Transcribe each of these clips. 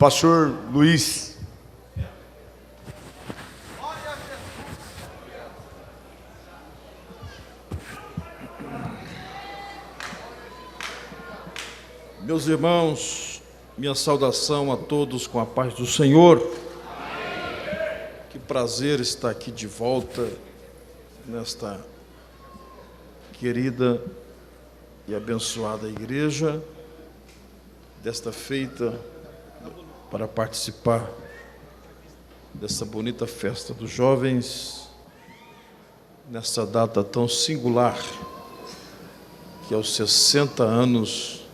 Pastor Luiz. Meus irmãos, minha saudação a todos com a paz do Senhor. Que prazer estar aqui de volta nesta querida e abençoada igreja, desta feita para participar dessa bonita festa dos jovens, nessa data tão singular, que é os 60 anos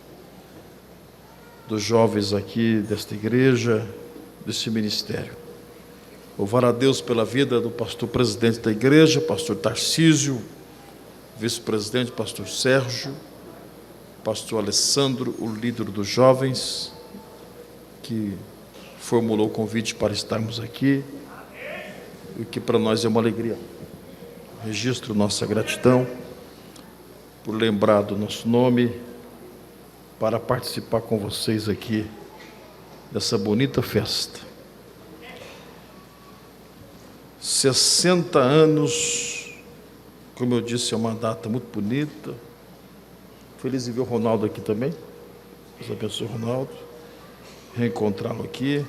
dos jovens aqui desta igreja, desse ministério. Louvar a Deus pela vida do pastor presidente da igreja, pastor Tarcísio, vice-presidente, pastor Sérgio, pastor Alessandro, o líder dos jovens, que formulou o convite para estarmos aqui, e que para nós é uma alegria. Registro nossa gratidão por lembrar do nosso nome, para participar com vocês aqui dessa bonita festa. 60 anos, como eu disse, é uma data muito bonita. Feliz em ver o Ronaldo aqui também. Deus abençoe o Ronaldo. Reencontrá-lo aqui.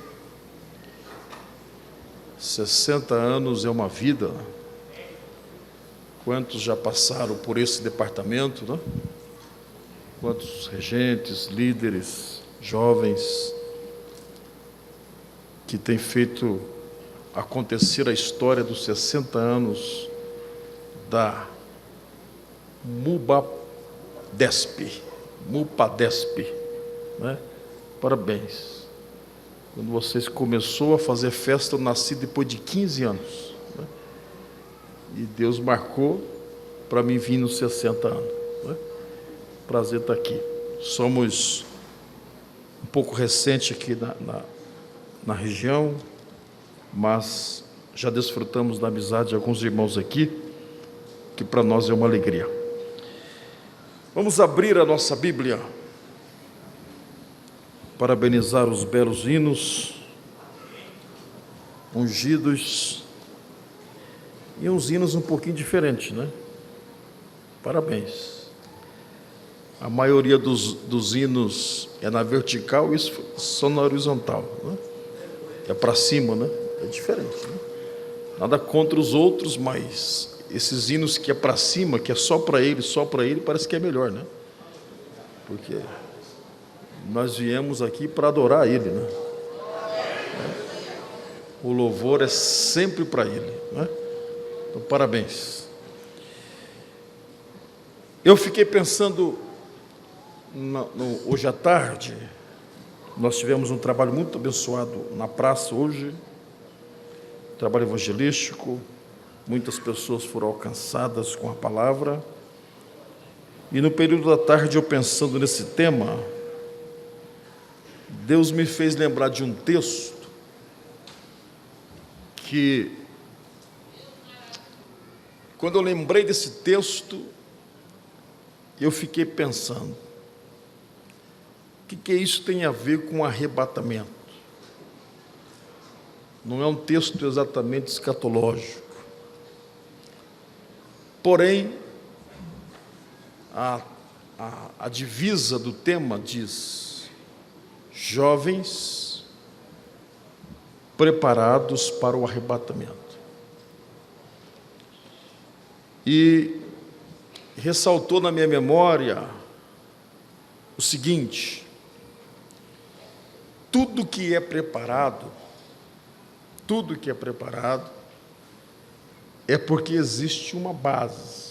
60 anos é uma vida. Quantos já passaram por esse departamento, né? Quantos regentes, líderes, jovens que têm feito acontecer a história dos 60 anos da MUPADESP, né? Parabéns. Quando vocês começaram a fazer festa, eu nasci depois de 15 anos, né? E Deus marcou para mim vir nos 60 anos, né? Prazer estar aqui. Somos um pouco recente aqui na região, mas já desfrutamos da amizade de alguns irmãos aqui, que para nós é uma alegria. Vamos abrir a nossa Bíblia, parabenizar os belos hinos, ungidos, e uns hinos um pouquinho diferentes, né? Parabéns. A maioria dos hinos é na vertical e só na horizontal, né? É para cima, né? É diferente, né? Nada contra os outros, mas esses hinos que é para cima, que é só para ele, parece que é melhor, né? Porque nós viemos aqui para adorar ele, né? O louvor é sempre para ele, né? Então, parabéns. Eu fiquei pensando, hoje à tarde, nós tivemos um trabalho muito abençoado na praça hoje, trabalho evangelístico, muitas pessoas foram alcançadas com a palavra, e no período da tarde, eu pensando nesse tema, Deus me fez lembrar de um texto que, quando eu lembrei desse texto, eu fiquei pensando, o que isso tem a ver com arrebatamento? Não é um texto exatamente escatológico. Porém, a divisa do tema diz: jovens preparados para o arrebatamento. E ressaltou na minha memória o seguinte: tudo que é preparado é porque existe uma base.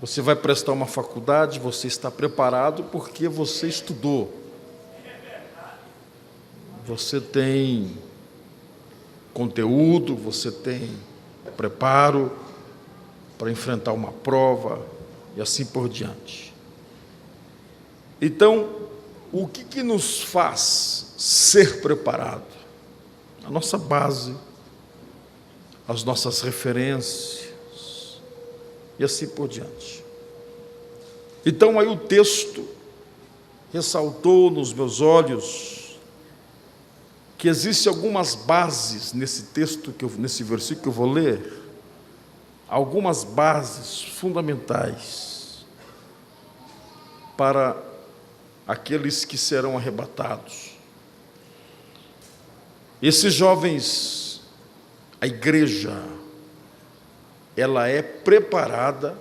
Você vai prestar uma faculdade, você está preparado porque você estudou. Você tem conteúdo, você tem preparo para enfrentar uma prova e assim por diante. Então, o que nos faz ser preparado? A nossa base, as nossas referências e assim por diante. Então, aí o texto ressaltou nos meus olhos que existem algumas bases nesse texto, nesse versículo que eu vou ler, algumas bases fundamentais para aqueles que serão arrebatados. Esses jovens, a igreja, ela é preparada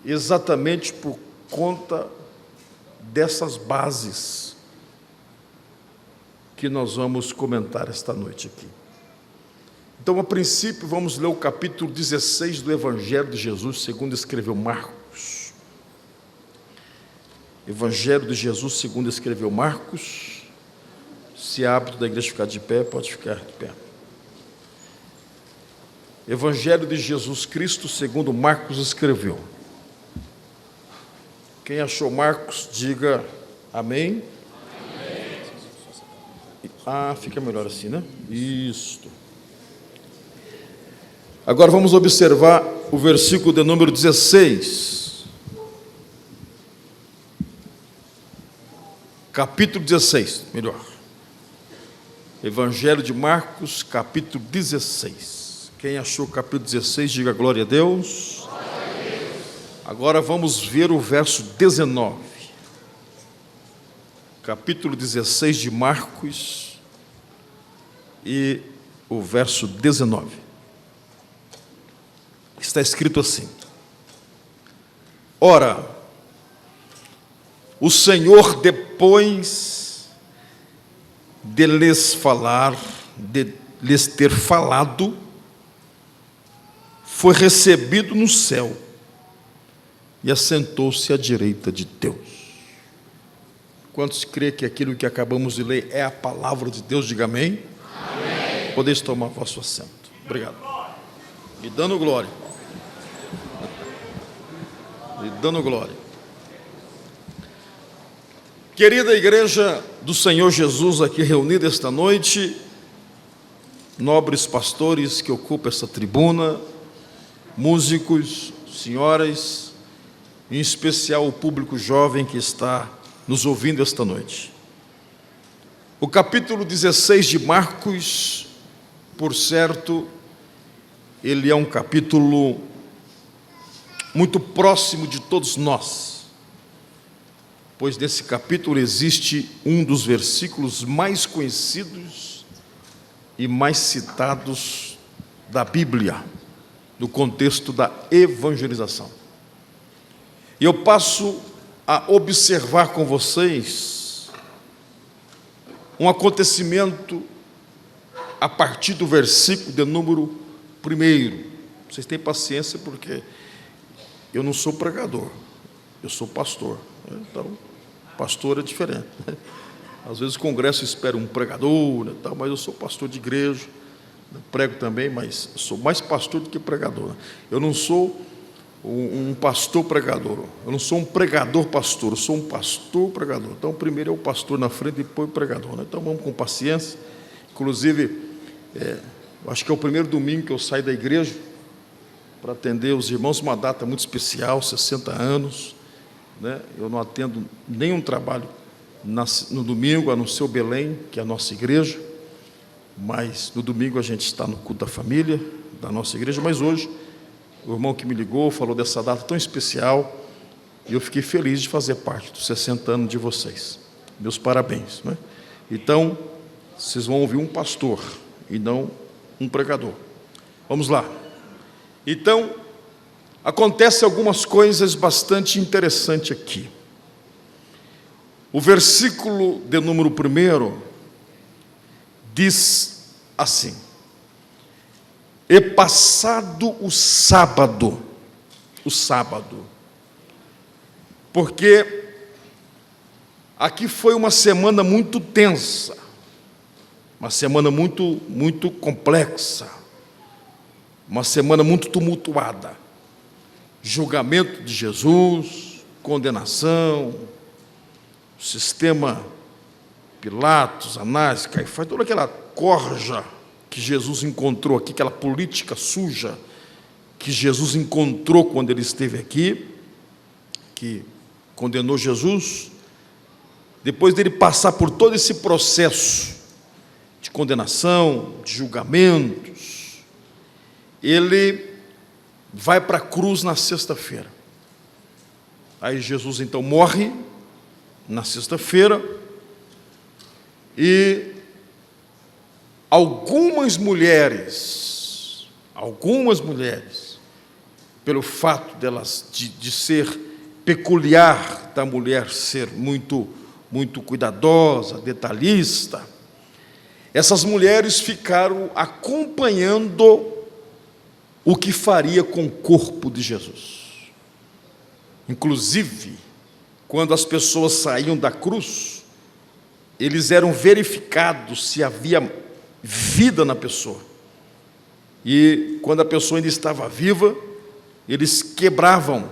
exatamente por conta dessas bases que nós vamos comentar esta noite aqui. Então, a princípio, vamos ler o capítulo 16 do Evangelho de Jesus, segundo escreveu Marcos. Evangelho de Jesus, segundo escreveu Marcos. Se é hábito da igreja ficar de pé, pode ficar de pé. Evangelho de Jesus Cristo, segundo Marcos escreveu. Quem achou Marcos, diga amém. Amém. Fica melhor assim, né? Isso. Agora vamos observar o versículo de número 16. Capítulo 16, melhor. Evangelho de Marcos, capítulo 16. Quem achou o capítulo 16, diga glória a Deus. Glória a Deus. Agora vamos ver o verso 19. Capítulo 16 de Marcos e o verso 19. Está escrito assim: ora, o Senhor, depois de lhes ter falado, foi recebido no céu e assentou-se à direita de Deus. Quantos creem que aquilo que acabamos de ler é a palavra de Deus? Diga amém. Amém. Podeis tomar vosso assento. Obrigado. E dando glória. E dando glória. Querida igreja do Senhor Jesus aqui reunida esta noite, nobres pastores que ocupam essa tribuna, músicos, senhoras, em especial o público jovem que está nos ouvindo esta noite. O capítulo 16 de Marcos, por certo, ele é um capítulo muito próximo de todos nós, pois nesse capítulo existe um dos versículos mais conhecidos e mais citados da Bíblia, no contexto da evangelização. E eu passo a observar com vocês um acontecimento a partir do versículo de número 1. Vocês têm paciência porque eu não sou pregador, eu sou pastor. Então, pastor é diferente. Às vezes o congresso espera um pregador, mas eu sou pastor de igreja, prego também, mas sou mais pastor do que pregador. Eu não sou um pastor pregador, eu não sou um pregador pastor, eu sou um pastor pregador. Então, primeiro é o pastor na frente, depois o pregador. Então, vamos com paciência. Inclusive, acho que é o primeiro domingo que eu saio da igreja para atender os irmãos, uma data muito especial, 60 anos. Eu não atendo nenhum trabalho no domingo, a não ser o Belém, que é a nossa igreja, mas no domingo a gente está no culto da família, da nossa igreja. Mas hoje, o irmão que me ligou falou dessa data tão especial, e eu fiquei feliz de fazer parte dos 60 anos de vocês. Meus parabéns. Então, vocês vão ouvir um pastor e não um pregador. Vamos lá. Então, acontecem algumas coisas bastante interessantes aqui. O versículo de número 1 diz assim: e passado o sábado, porque aqui foi uma semana muito tensa, uma semana muito complexa, uma semana muito tumultuada. Julgamento de Jesus, condenação, sistema Pilatos, Anás, Caifás, toda aquela corja que Jesus encontrou aqui, aquela política suja que Jesus encontrou quando ele esteve aqui, que condenou Jesus, depois dele passar por todo esse processo de condenação, de julgamentos, ele vai para a cruz na sexta-feira. Aí Jesus então morre na sexta-feira, e algumas mulheres, pelo fato delas de ser peculiar da mulher ser muito cuidadosa, detalhista, essas mulheres ficaram acompanhando o que faria com o corpo de Jesus. Inclusive, quando as pessoas saíam da cruz, eles eram verificados se havia vida na pessoa. E quando a pessoa ainda estava viva, eles quebravam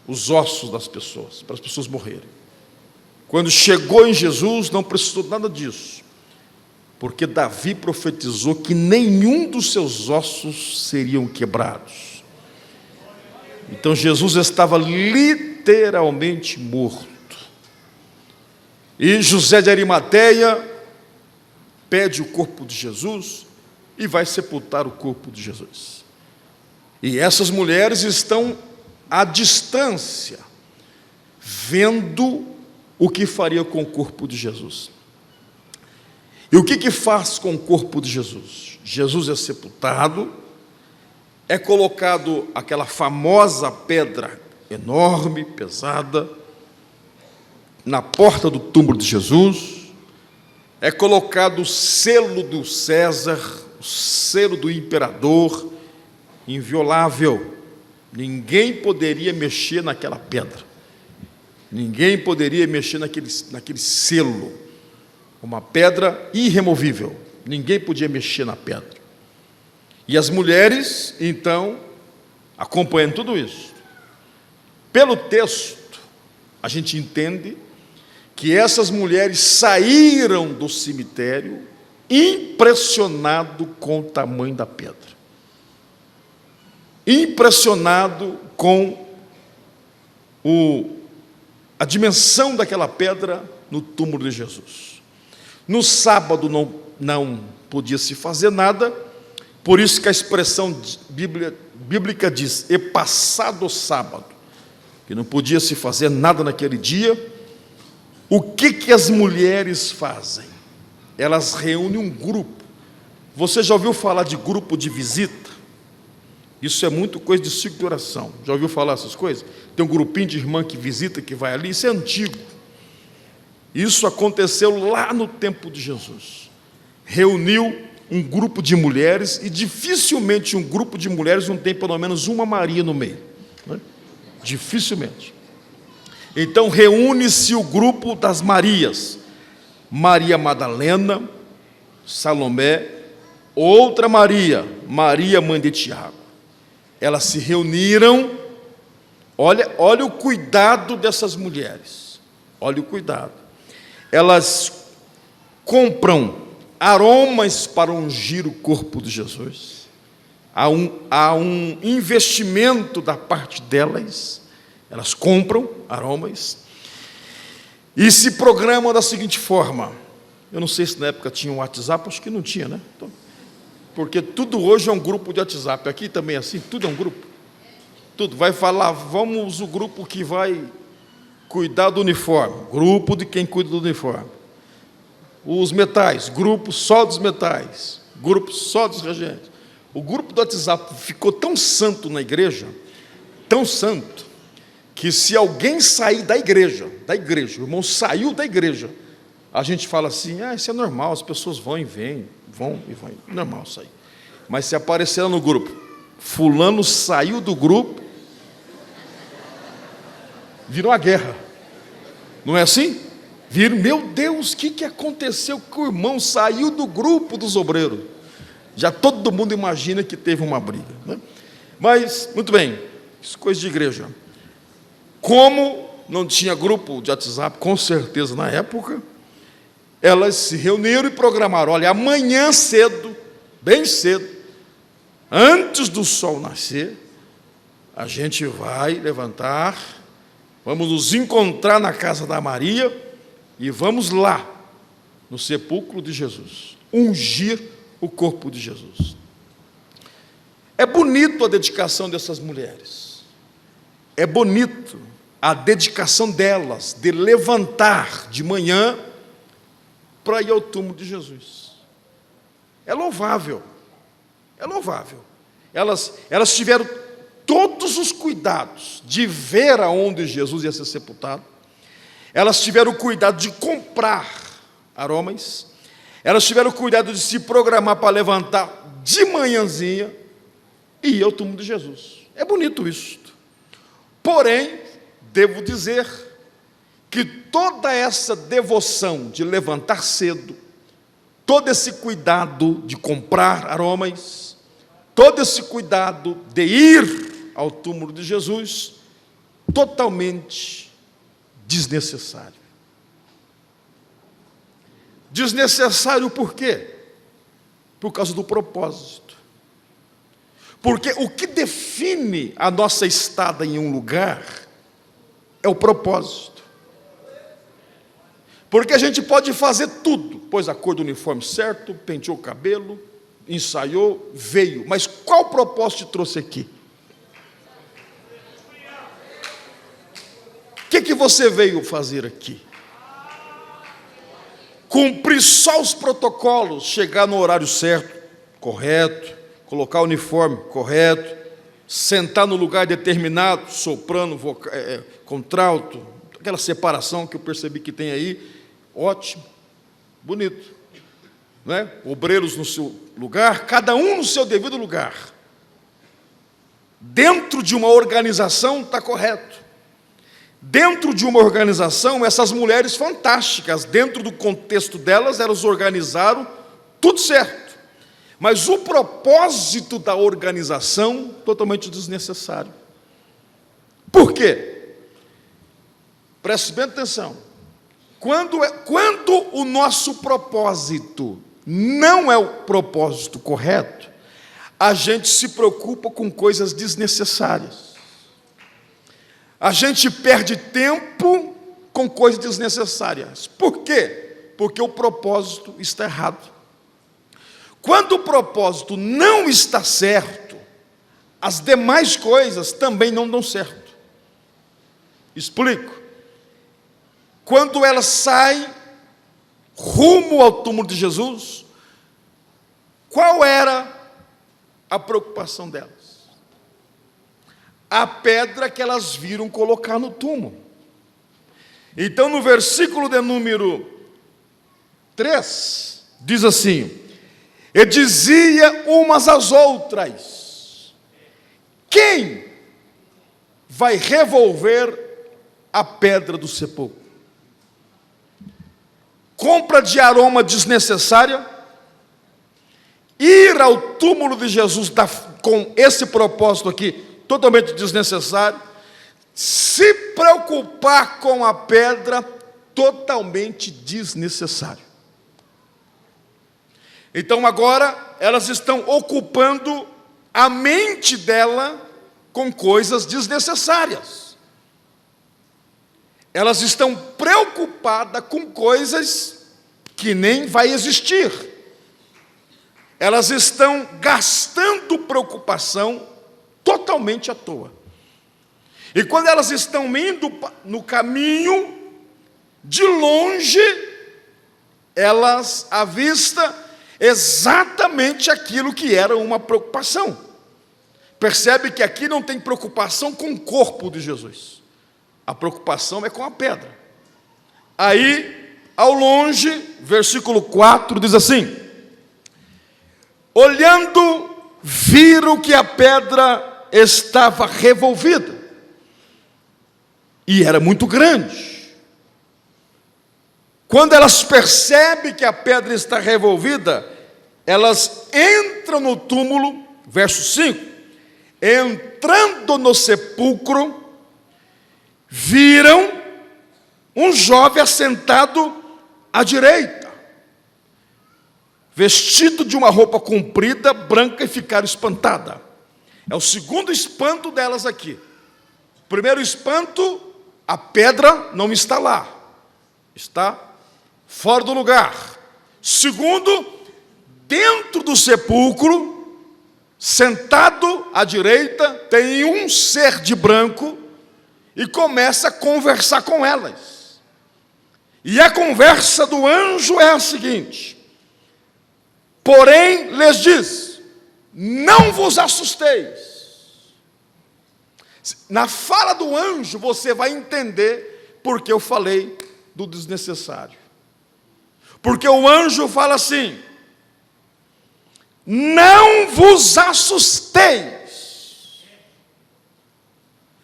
os ossos das pessoas, para as pessoas morrerem. Quando chegou em Jesus, não precisou nada disso, porque Davi profetizou que nenhum dos seus ossos seriam quebrados. Então Jesus estava literalmente morto. E José de Arimateia pede o corpo de Jesus e vai sepultar o corpo de Jesus. E essas mulheres estão à distância, vendo o que faria com o corpo de Jesus. E o que faz com o corpo de Jesus? Jesus é sepultado, é colocado aquela famosa pedra enorme, pesada, na porta do túmulo de Jesus, é colocado o selo do César, o selo do imperador, inviolável. Ninguém poderia mexer naquela pedra, ninguém poderia mexer naquele selo, uma pedra irremovível, ninguém podia mexer na pedra. E as mulheres, então, acompanhando tudo isso. Pelo texto, a gente entende que essas mulheres saíram do cemitério impressionado com o tamanho da pedra, impressionado com a dimensão daquela pedra no túmulo de Jesus. No sábado não podia se fazer nada, por isso que a expressão bíblica diz, e passado o sábado, que não podia se fazer nada naquele dia. O que as mulheres fazem? Elas reúnem um grupo. Você já ouviu falar de grupo de visita? Isso é muito coisa de ciclo de oração. Já ouviu falar essas coisas? Tem um grupinho de irmã que visita, que vai ali. Isso é antigo. Isso aconteceu lá no tempo de Jesus. Reuniu um grupo de mulheres, e dificilmente um grupo de mulheres não tem pelo menos uma Maria no meio, né? Dificilmente. Então reúne-se o grupo das Marias, Maria Madalena, Salomé, outra Maria, Maria mãe de Tiago. Elas se reuniram. Olha o cuidado dessas mulheres, olha o cuidado. Elas compram aromas para ungir o corpo de Jesus. Há um investimento da parte delas. Elas compram aromas e se programam da seguinte forma. Eu não sei se na época tinha um WhatsApp, acho que não tinha, né? Então, porque tudo hoje é um grupo de WhatsApp. Aqui também é assim, tudo é um grupo. Tudo vai falar, vamos o grupo que vai cuidar do uniforme, grupo de quem cuida do uniforme. Os metais, grupo só dos metais, grupo só dos reagentes. O grupo do WhatsApp ficou tão santo na igreja, tão santo, que se alguém sair da igreja, o irmão saiu da igreja, a gente fala assim, isso é normal, as pessoas vão e vêm, normal sair. Mas se aparecer lá no grupo, fulano saiu do grupo, virou a guerra. Não é assim? Viram, meu Deus, o que aconteceu que o irmão saiu do grupo dos obreiros? Já todo mundo imagina que teve uma briga, né? Mas, muito bem, isso é coisa de igreja. Como não tinha grupo de WhatsApp, com certeza na época, elas se reuniram e programaram, olha, amanhã cedo, bem cedo, antes do sol nascer, a gente vai levantar, vamos nos encontrar na casa da Maria, e vamos lá, no sepulcro de Jesus, ungir o corpo de Jesus. É bonito a dedicação dessas mulheres, é bonito a dedicação delas, de levantar de manhã para ir ao túmulo de Jesus. É louvável, é louvável. Elas tiveram todos os cuidados de ver aonde Jesus ia ser sepultado. Elas tiveram o cuidado de comprar aromas. Elas tiveram o cuidado de se programar para levantar de manhãzinha e ir ao túmulo de Jesus. É bonito isso. Porém, devo dizer que toda essa devoção de levantar cedo, todo esse cuidado de comprar aromas, todo esse cuidado de ir ao túmulo de Jesus, totalmente desnecessário. Desnecessário por quê? Por causa do propósito. Porque o que define a nossa estada em um lugar é o propósito. Porque a gente pode fazer tudo, pôs a cor do uniforme certo, penteou o cabelo, ensaiou, veio. Mas qual propósito te trouxe aqui? O que você veio fazer aqui? Cumprir só os protocolos, chegar no horário certo, correto, colocar o uniforme correto, sentar no lugar determinado, soprano, contralto, aquela separação que eu percebi que tem aí, ótimo, bonito, não é? Obreiros no seu lugar, cada um no seu devido lugar. Dentro de uma organização está correto. Dentro de uma organização, essas mulheres fantásticas, dentro do contexto delas, elas organizaram tudo certo. Mas o propósito da organização, totalmente desnecessário. Por quê? Preste bem atenção. Quando o nosso propósito não é o propósito correto, a gente se preocupa com coisas desnecessárias. A gente perde tempo com coisas desnecessárias. Por quê? Porque o propósito está errado. Quando o propósito não está certo, as demais coisas também não dão certo. Explico. Quando ela sai rumo ao túmulo de Jesus, qual era a preocupação delas? A pedra que elas viram colocar no túmulo. Então, no versículo de número 3, diz assim: e dizia umas às outras: quem vai revolver a pedra do sepulcro? Compra de aroma desnecessária, ir ao túmulo de Jesus com esse propósito aqui, totalmente desnecessário, se preocupar com a pedra, totalmente desnecessário. Então agora elas estão ocupando a mente dela com coisas desnecessárias. Elas estão preocupadas com coisas que nem vai existir. Elas estão gastando preocupação totalmente à toa. E quando elas estão indo no caminho, de longe, elas avistam exatamente aquilo que era uma preocupação. Percebe que aqui não tem preocupação com o corpo de Jesus. A preocupação é com a pedra. Aí, ao longe, versículo 4 diz assim: olhando, viram que a pedra estava revolvida, e era muito grande. Quando elas percebem que a pedra está revolvida, elas entram no túmulo, verso 5, entrando no sepulcro, viram um jovem assentado à direita, vestido de uma roupa comprida, branca, e ficaram espantadas. É o segundo espanto delas aqui. Primeiro espanto, a pedra não está lá. está fora do lugar. Segundo, dentro do sepulcro, sentado à direita, tem um ser de branco e começa a conversar com elas. E a conversa do anjo é a seguinte: porém, lhes diz, não vos assusteis. Na fala do anjo, você vai entender porque eu falei do desnecessário. Porque o anjo fala assim: não vos assusteis.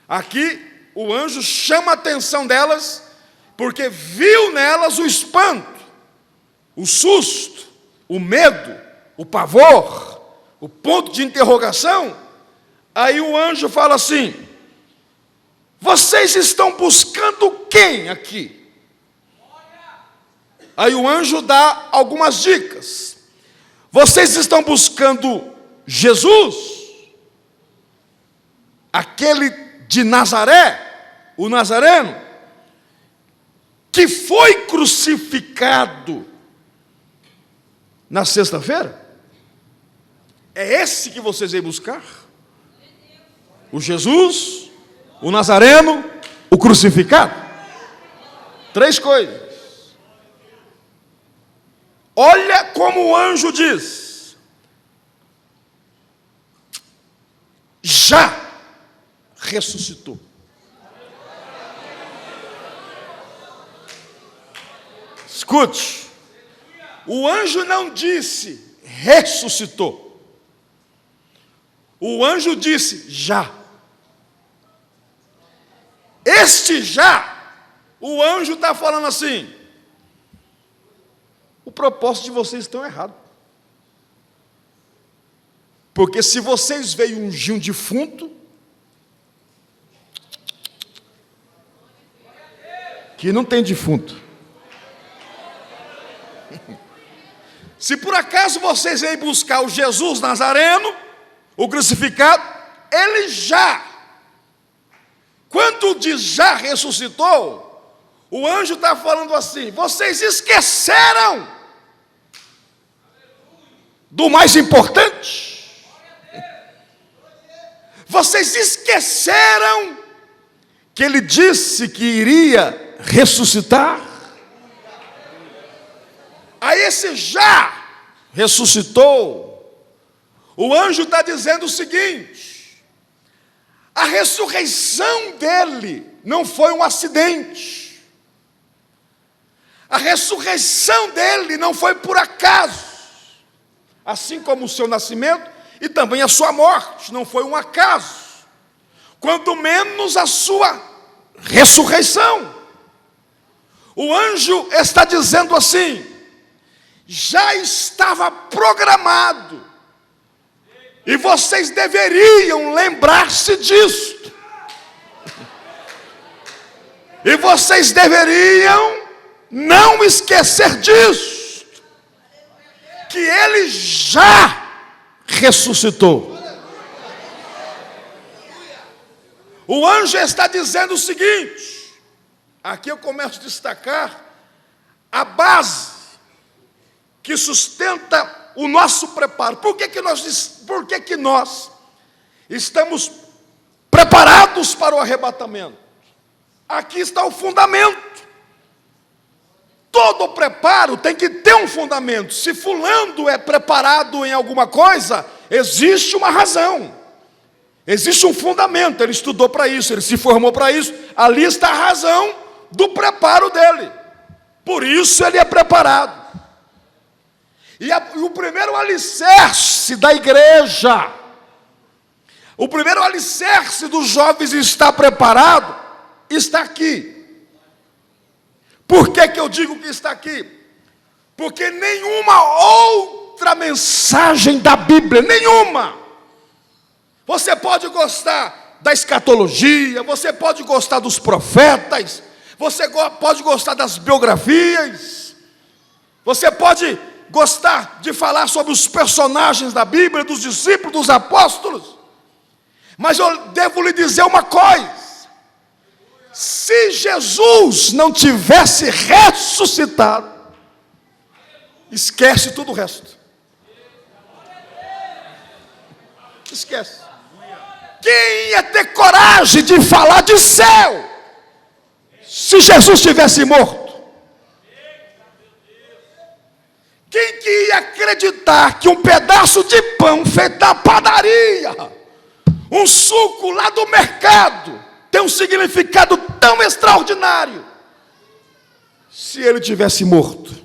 Aqui, o anjo chama a atenção delas, porque viu nelas o espanto, o susto, o medo, o pavor, o ponto de interrogação. Aí o anjo fala assim: vocês estão buscando quem aqui? Aí o anjo dá algumas dicas. Vocês estão buscando Jesus, aquele de Nazaré, o Nazareno, que foi crucificado na sexta-feira? É esse que vocês vêm buscar? O Jesus, o Nazareno, o crucificado? 3 coisas. Olha como o anjo diz: já ressuscitou. Escute, o anjo não disse ressuscitou. O anjo disse já. Este já, o anjo está falando assim: o propósito de vocês estão errado. Porque se vocês veem ungir um defunto, que não tem defunto. Se por acaso vocês vêm buscar o Jesus Nazareno, o crucificado, ele já. Quando diz já ressuscitou, o anjo está falando assim: vocês esqueceram do mais importante. Vocês esqueceram que ele disse que iria ressuscitar. Aí esse já ressuscitou, o anjo está dizendo o seguinte: a ressurreição dele não foi um acidente. A ressurreição dele não foi por acaso. Assim como o seu nascimento e também a sua morte não foi um acaso. Quanto menos a sua ressurreição. O anjo está dizendo assim: já estava programado. E vocês deveriam lembrar-se disso. E vocês deveriam não esquecer disso. Que ele já ressuscitou. O anjo está dizendo o seguinte: aqui eu começo a destacar a base que sustenta o nosso preparo. Por que que nós estamos preparados para o arrebatamento? Aqui está o fundamento. Todo preparo tem que ter um fundamento. Se fulano é preparado em alguma coisa, existe uma razão. Existe um fundamento. Ele estudou para isso, ele se formou para isso. Ali está a razão do preparo dele. Por isso ele é preparado. E o primeiro alicerce da igreja, o primeiro alicerce dos jovens está preparado, está aqui. Por que eu digo que está aqui? Porque nenhuma outra mensagem da Bíblia, nenhuma. Você pode gostar da escatologia, você pode gostar dos profetas, você pode gostar das biografias, você pode gostar de falar sobre os personagens da Bíblia, dos discípulos, dos apóstolos, mas eu devo lhe dizer uma coisa: Se Jesus não tivesse ressuscitado, esquece tudo o resto. Esquece. Quem ia ter coragem de falar de céu se Jesus tivesse morto? Quem que ia acreditar que um pedaço de pão feito da padaria, um suco lá do mercado, tem um significado tão extraordinário se ele tivesse morto?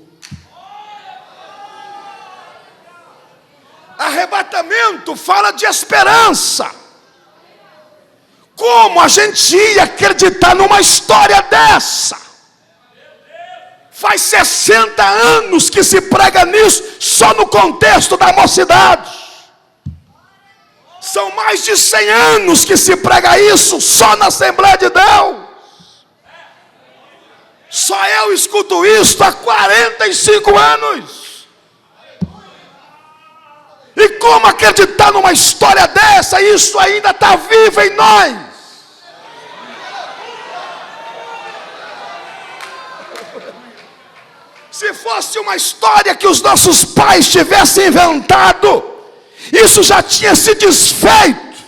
Arrebatamento fala de esperança. Como a gente ia acreditar numa história dessa? Faz 60 anos que se prega nisso, só no contexto da mocidade. São mais de 100 anos que se prega isso, só na Assembleia de Deus. Só eu escuto isso há 45 anos. E como acreditar numa história dessa? Isso ainda está vivo em nós. Se fosse uma história que os nossos pais tivessem inventado, isso já tinha se desfeito.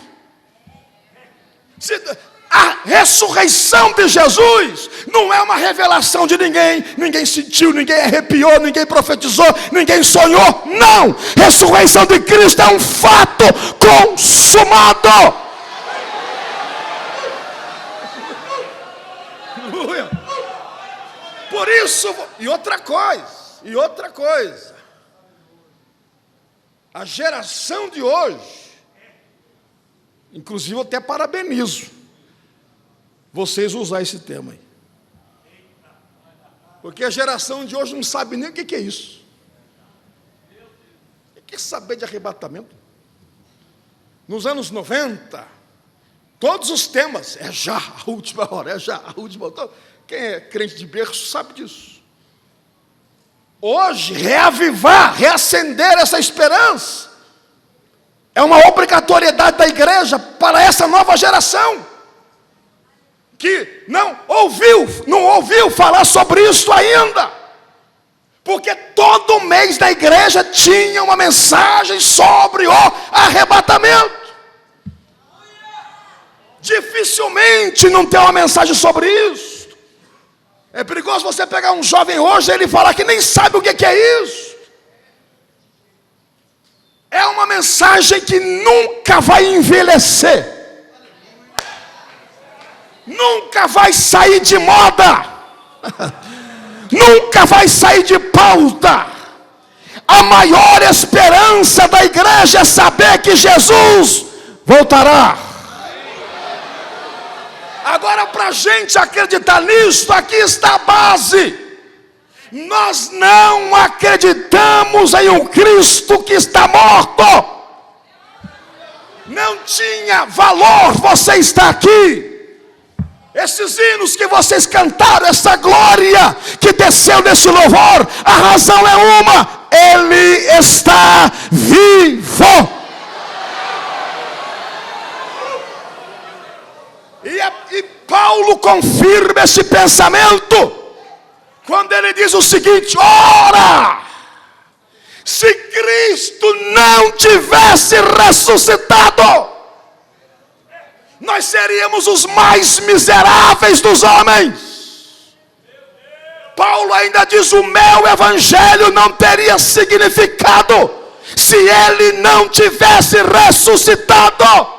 A ressurreição de Jesus não é uma revelação de ninguém. Ninguém sentiu, ninguém arrepiou, ninguém profetizou, ninguém sonhou. Não! Ressurreição de Cristo é um fato consumado. Por isso, e outra coisa, a geração de hoje, inclusive eu até parabenizo vocês usar esse tema aí, porque a geração de hoje não sabe nem o que é isso. O que é saber de arrebatamento? Nos anos 90, todos os temas, é já a última hora, é já a última hora. Quem é crente de berço sabe disso. Hoje, reavivar, reacender essa esperança é uma obrigatoriedade da igreja para essa nova geração, que não ouviu falar sobre isso ainda, porque todo mês da igreja tinha uma mensagem sobre o arrebatamento. Dificilmente não tem uma mensagem sobre isso. É perigoso você pegar um jovem hoje e ele falar que nem sabe o que é isso. É uma mensagem que nunca vai envelhecer, nunca vai sair de moda, nunca vai sair de pauta. A maior esperança da igreja é saber que Jesus voltará. Agora, para a gente acreditar nisso, aqui está a base. Nós não acreditamos em um Cristo que está morto. Não tinha valor você estar aqui. Esses hinos que vocês cantaram, essa glória que desceu nesse louvor, a razão é uma: Ele está vivo. E Paulo confirma esse pensamento quando ele diz o seguinte: ora, se Cristo não tivesse ressuscitado, nós seríamos os mais miseráveis dos homens. Paulo ainda diz: o meu evangelho não teria significado se ele não tivesse ressuscitado.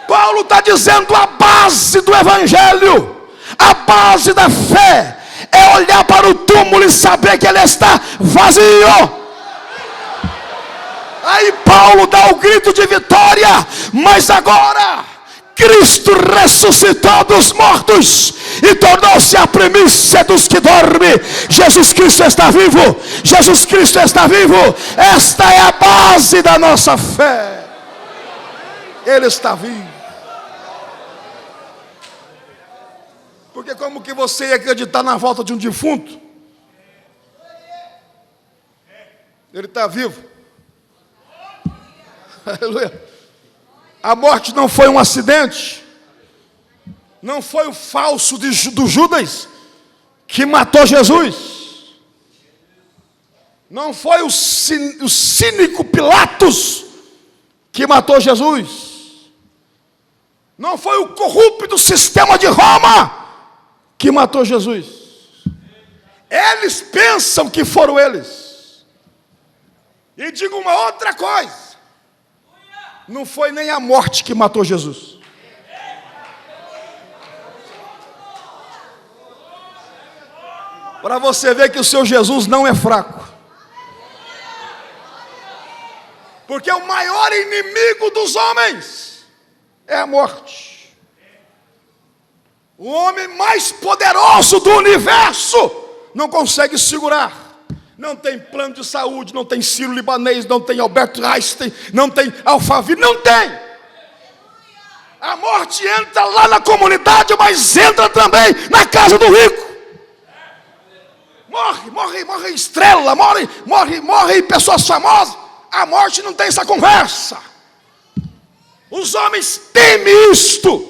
Paulo está dizendo: a base do evangelho, a base da fé, é olhar para o túmulo e saber que ele está vazio. Aí Paulo dá o grito de vitória: mas agora Cristo ressuscitou dos mortos e tornou-se a primícia dos que dormem. Jesus Cristo está vivo. Jesus Cristo está vivo. Esta é a base da nossa fé. Ele está vivo. Porque como que você ia acreditar na volta de um defunto? Ele está vivo. Aleluia. A morte não foi um acidente. Não foi o falso do Judas que matou Jesus. Não foi o cínico Pilatos que matou Jesus. Não foi o corrupto sistema de Roma que matou Jesus. Eles pensam que foram eles. E digo uma outra coisa: não foi nem a morte que matou Jesus. Para você ver que o seu Jesus não é fraco. Porque o maior inimigo dos homens é a morte. O homem mais poderoso do universo não consegue segurar. Não tem plano de saúde, não tem Sírio-Libanês, não tem Albert Einstein, não tem Alphaville, não tem. A morte entra lá na comunidade, mas entra também na casa do rico. Morre estrela, morre pessoas famosas. A morte não tem essa conversa. Os homens temem isto.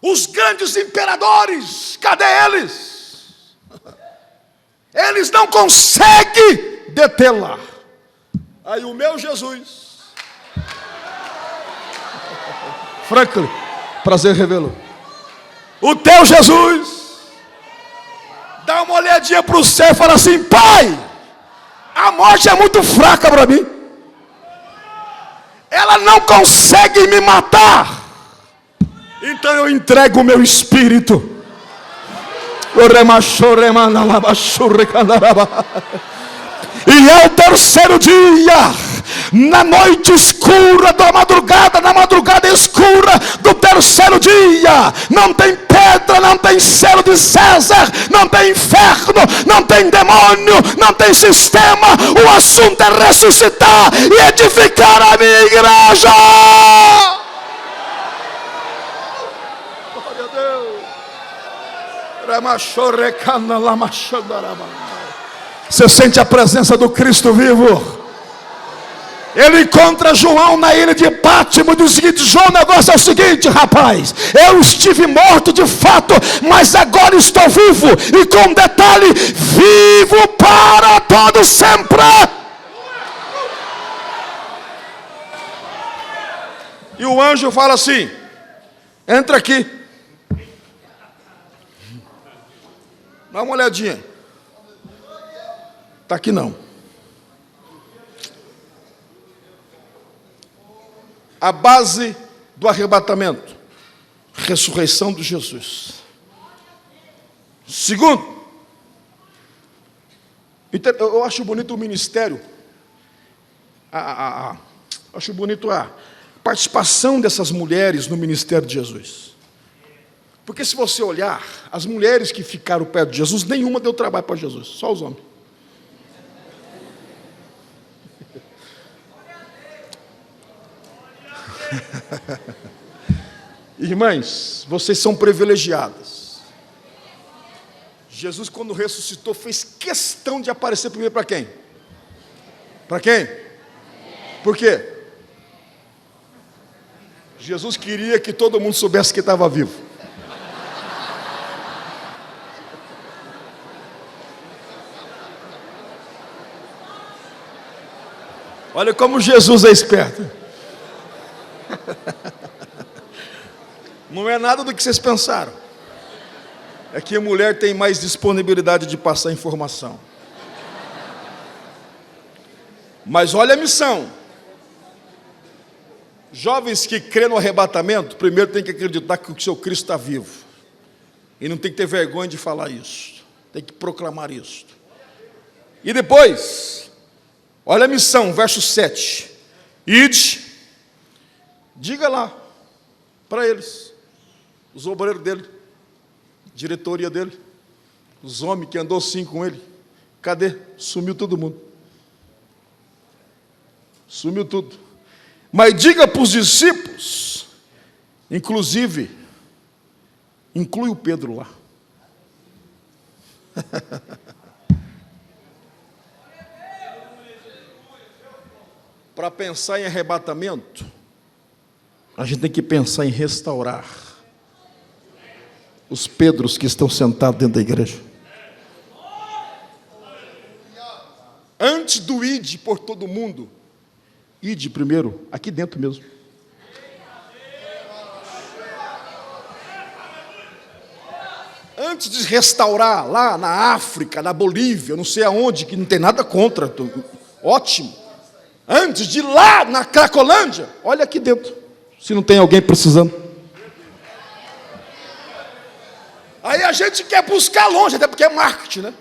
Os grandes imperadores, cadê eles? Eles não conseguem detê-la. Aí o meu Jesus, Franklin, prazer revê-lo. O teu Jesus dá uma olhadinha para o céu e fala assim: Pai, a morte é muito fraca para mim. Ela não consegue me matar. Então eu entrego o meu espírito. E é o terceiro dia, na noite escura da madrugada, na madrugada escura do terceiro dia, não tem pedra, não tem selo de César, não tem inferno, não tem demônio, não tem sistema. O assunto é ressuscitar e edificar a minha igreja. Glória a Deus. Você sente a presença do Cristo vivo? Ele encontra João na ilha de Pátimo e diz o seguinte: João, o negócio é o seguinte, rapaz, eu estive morto de fato, mas agora estou vivo, e com detalhe, vivo para todo sempre. E o anjo fala assim: entra aqui, dá uma olhadinha. Está aqui não. A base do arrebatamento: ressurreição de Jesus. Segundo, eu acho bonito o ministério, acho bonito a participação dessas mulheres no ministério de Jesus. Porque se você olhar, as mulheres que ficaram perto de Jesus, nenhuma deu trabalho para Jesus, só os homens. Irmãs, vocês são privilegiadas. Jesus, quando ressuscitou, fez questão de aparecer primeiro para quem? Para quem? Por quê? Jesus queria que todo mundo soubesse que estava vivo. Olha como Jesus é esperto. Não é nada do que vocês pensaram. É que a mulher tem mais disponibilidade de passar informação. Mas olha a missão. Jovens que crêem no arrebatamento, primeiro tem que acreditar que o seu Cristo está vivo. E não tem que ter vergonha de falar isso. Tem que proclamar isso. E depois, olha a missão, verso 7. Ide, diga lá para eles, os obreiros dele, diretoria dele, os homens que andou sim com ele. Cadê? Sumiu todo mundo. Sumiu tudo. Mas diga para os discípulos, inclusive, inclui o Pedro lá. Para pensar em arrebatamento, a gente tem que pensar em restaurar. os Pedros que estão sentados dentro da igreja. Antes do ide por todo mundo, ide primeiro, aqui dentro mesmo. Antes de restaurar lá na África, na Bolívia, não sei aonde, que não tem nada contra, ótimo. Antes de ir lá na Cracolândia, olha aqui dentro, se não tem alguém precisando. Aí a gente quer buscar longe, até porque é marketing, né?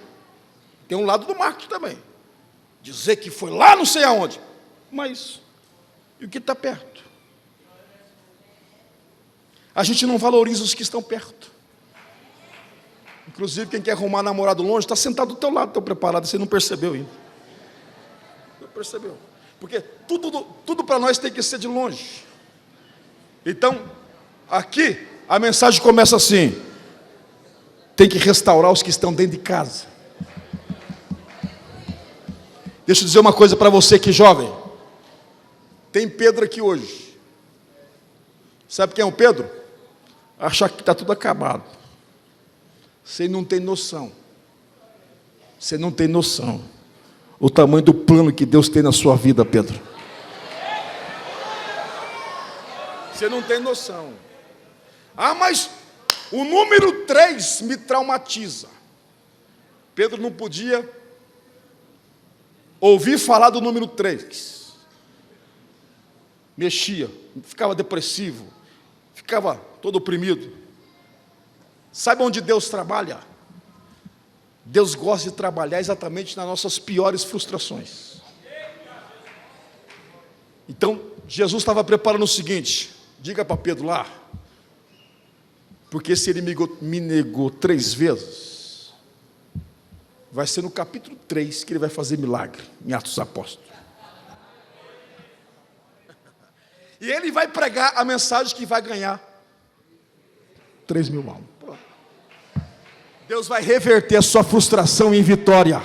Tem um lado do marketing também. Dizer que foi lá não sei aonde. Mas, e o que está perto? A gente não valoriza os que estão perto. Inclusive, quem quer arrumar namorado longe, está sentado do teu lado, está preparado, você não percebeu ainda. Não percebeu. Porque tudo para nós tem que ser de longe. Então, aqui, a mensagem começa assim: tem que restaurar os que estão dentro de casa. Deixa eu dizer uma coisa para você que jovem. Tem Pedro aqui hoje. Sabe quem é o Pedro? Achar que está tudo acabado. Você não tem noção. Você não tem noção. O tamanho do plano que Deus tem na sua vida, Pedro. Você não tem noção. Ah, mas o número 3 me traumatiza. Pedro não podia ouvir falar do número 3. Mexia, ficava depressivo, ficava todo oprimido. Sabe onde Deus trabalha? Deus gosta de trabalhar exatamente nas nossas piores frustrações. Então, Jesus estava preparando o seguinte: diga para Pedro lá, porque se ele me negou 3 vezes, vai ser no capítulo 3 que ele vai fazer milagre, em Atos dos Apóstolos. E ele vai pregar a mensagem que vai ganhar 3.000 almas. Deus vai reverter a sua frustração em vitória.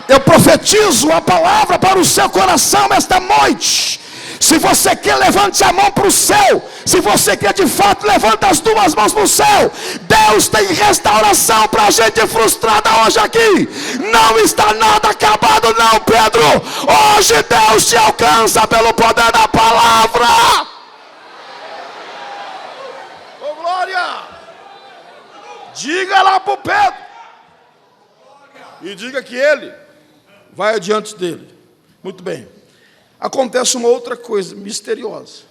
Eu profetizo a palavra para o seu coração esta noite. Se você quer, levante a mão para o céu. Se você quer de fato, levante as 2 mãos para o céu. Deus tem restauração para a gente frustrada hoje aqui. Não está nada acabado não, Pedro. Hoje Deus te alcança pelo poder da palavra. Ô glória! Diga lá para o Pedro. E diga que ele vai adiante dele. Muito bem. Acontece uma outra coisa misteriosa.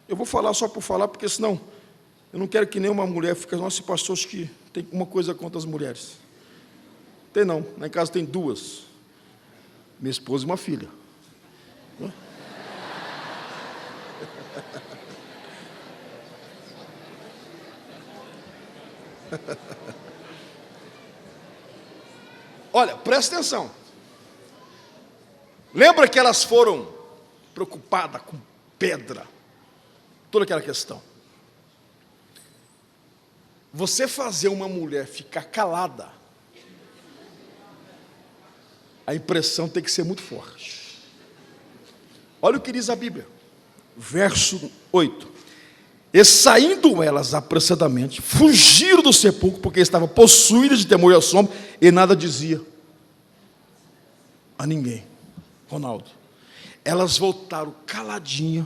Eu vou falar só por falar, porque senão eu não quero que nenhuma mulher fique. Nossa, pastor, acho que tem uma coisa contra as mulheres. Tem não, lá em casa tem 2. Minha esposa e uma filha. Olha, presta atenção. Lembra que elas foram preocupadas com pedra, toda aquela questão. Você fazer uma mulher ficar calada, a impressão tem que ser muito forte. Olha o que diz a Bíblia, verso 8. E saindo elas apressadamente, fugiram do sepulcro, porque estavam possuídas de temor e assombro, e nada dizia a ninguém. Ronaldo, elas voltaram caladinha,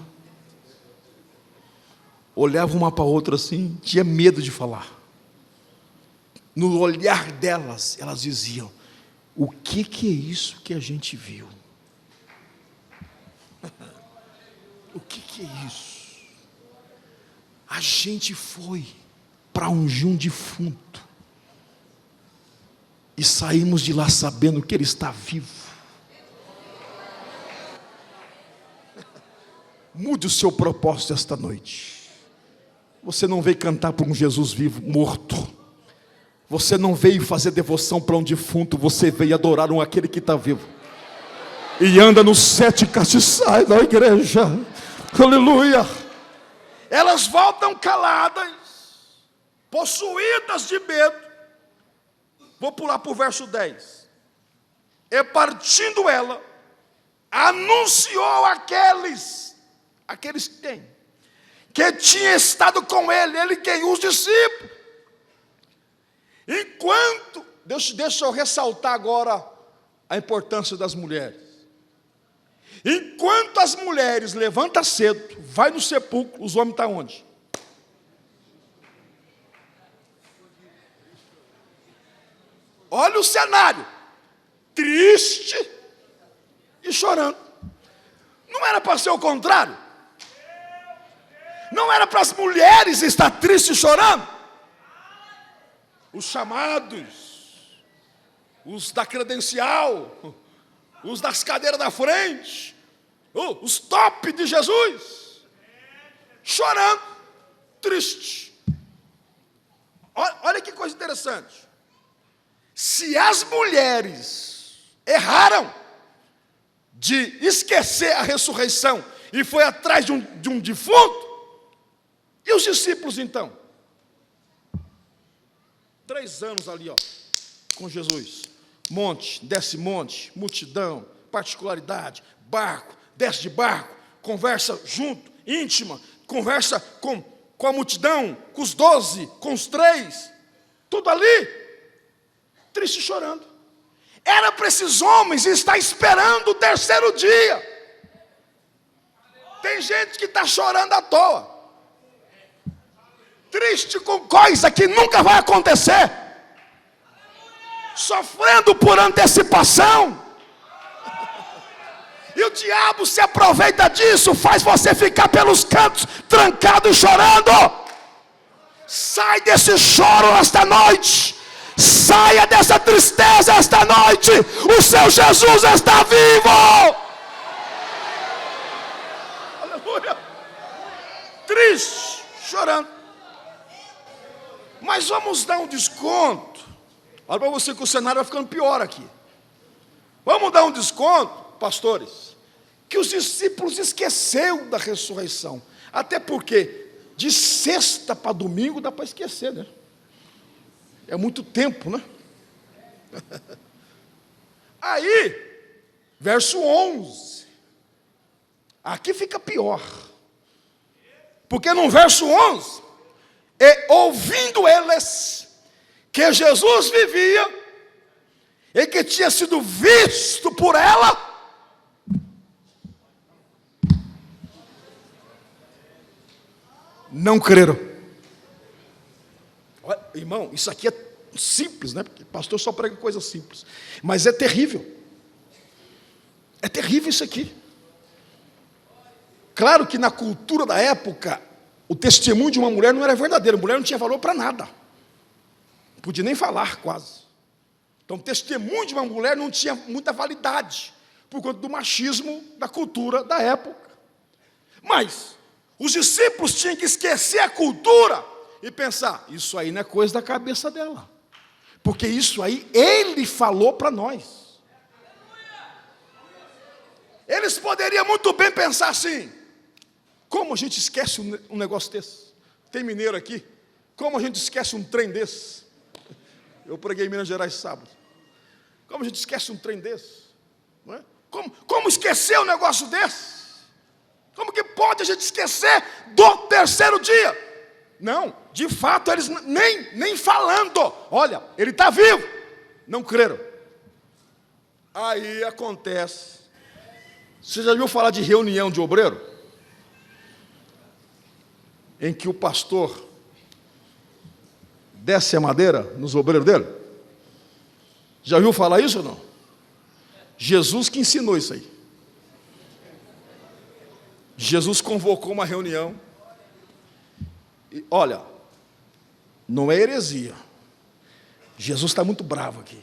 olhavam uma para a outra assim, tinha medo de falar. No olhar delas, elas diziam: o que é isso que a gente viu? O que é isso? A gente foi para ungir um defunto e saímos de lá sabendo que ele está vivo. Mude o seu propósito esta noite. Você não veio cantar para um Jesus vivo, morto. Você não veio fazer devoção para um defunto. Você veio adorar aquele que está vivo. E anda nos 7 castiçais da igreja. Aleluia. Elas voltam caladas, possuídas de medo. Vou pular para o verso 10. E partindo ela, anunciou aqueles que têm. que tinha estado com ele quem? Os discípulos. Enquanto, deixa eu ressaltar agora a importância das mulheres. Enquanto as mulheres levantam cedo, vai no sepulcro, os homens estão onde? Olha o cenário, triste e chorando. Não era para ser o contrário? Não era para as mulheres estar tristes e chorando? Os chamados, os da credencial, os das cadeiras da frente, os top de Jesus, chorando, triste. Olha que coisa interessante. Se as mulheres erraram de esquecer a ressurreição e foi atrás de um defunto, e os discípulos então? 3 anos ali, com Jesus. Monte, desce monte, multidão, particularidade, barco, desce de barco, conversa junto, íntima, conversa com a multidão, com os 12, com os 3, tudo ali, triste e chorando. Era para esses homens estar esperando o 3º dia. Tem gente que está chorando à toa, triste com coisa que nunca vai acontecer, sofrendo por antecipação. E o diabo se aproveita disso, faz você ficar pelos cantos, trancado e chorando. Sai desse choro esta noite, saia dessa tristeza esta noite. O seu Jesus está vivo. Aleluia. Triste, chorando. Mas vamos dar um desconto. Olha para você que o cenário vai ficando pior aqui. Vamos dar um desconto, pastores, que os discípulos esqueceram da ressurreição. Até porque de sexta para domingo dá para esquecer, né? É muito tempo, né? Aí, verso 11. Aqui fica pior. Porque no verso 11, ouvindo eles que Jesus vivia e que tinha sido visto por ela, não creram. Olha, irmão, isso aqui é simples, né? Porque pastor só prega coisa simples, mas é terrível. É terrível isso aqui. Claro que na cultura da época, o testemunho de uma mulher não era verdadeiro. A mulher não tinha valor para nada, não podia nem falar quase. Então o testemunho de uma mulher não tinha muita validade, por conta do machismo da cultura da época. Mas os discípulos tinham que esquecer a cultura e pensar, isso aí não é coisa da cabeça dela, porque isso aí ele falou para nós. Eles poderiam muito bem pensar assim: como a gente esquece um negócio desse? Tem mineiro aqui? Como a gente esquece um trem desse? Eu preguei em Minas Gerais sábado. Como a gente esquece um trem desse? Não é? Como esquecer um negócio desse? Como que pode a gente esquecer do 3º dia? Não, de fato eles nem falando. Olha, ele está vivo. Não creram. Aí acontece. Você já viu falar de reunião de obreiro? Em que o pastor desce a madeira nos obreiros dele? Já viu falar isso ou não? Jesus que ensinou isso aí. Jesus convocou uma reunião. E olha, não é heresia. Jesus está muito bravo aqui.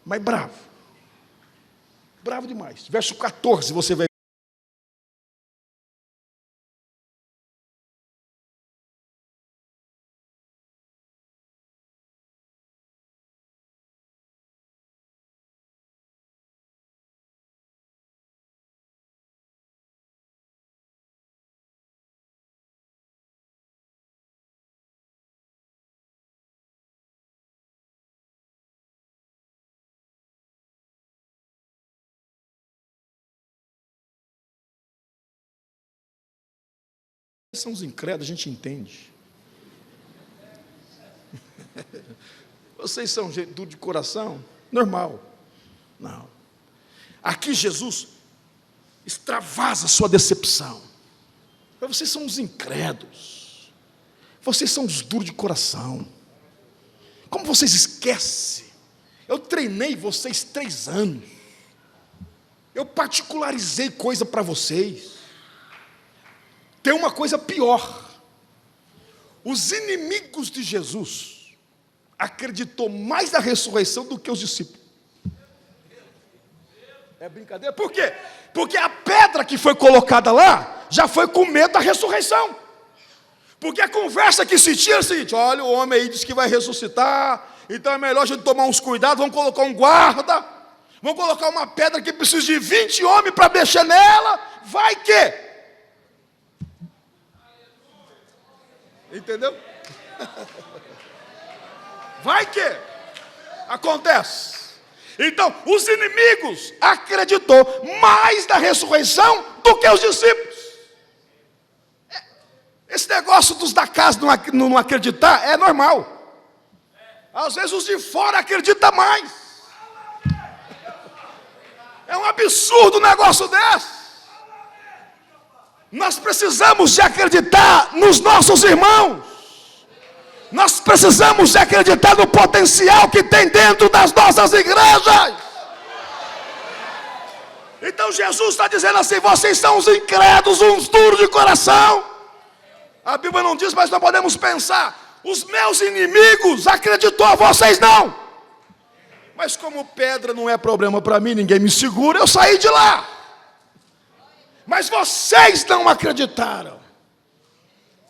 Mas bravo. Bravo demais. Verso 14, você vai São os incrédulos, a gente entende. Vocês são duro de coração? Normal. Não. Aqui Jesus extravasa a sua decepção. Vocês são os incrédulos. Vocês são os duros de coração. Como vocês esquecem? Eu treinei vocês 3 anos. Eu particularizei coisa para vocês. Tem uma coisa pior. Os inimigos de Jesus acreditou mais na ressurreição do que os discípulos. É brincadeira? Por quê? Porque a pedra que foi colocada lá já foi com medo da ressurreição. Porque a conversa que se tinha é a seguinte: olha, o homem aí disse que vai ressuscitar, então é melhor a gente tomar uns cuidados, vamos colocar um guarda, vamos colocar uma pedra que precisa de 20 homens para mexer nela, vai que... Entendeu? Vai que acontece. Então, os inimigos acreditou mais na ressurreição do que os discípulos. Esse negócio dos da casa não acreditar é normal. Às vezes os de fora acreditam mais. É um absurdo um negócio desse. Nós precisamos de acreditar nos nossos irmãos. Nós precisamos de acreditar no potencial que tem dentro das nossas igrejas. Então Jesus está dizendo assim: vocês são os incrédulos, uns duros de coração. A Bíblia não diz, mas nós podemos pensar: os meus inimigos acreditou, vocês não. Mas como pedra não é problema para mim, ninguém me segura, eu saí de lá. Mas vocês não acreditaram.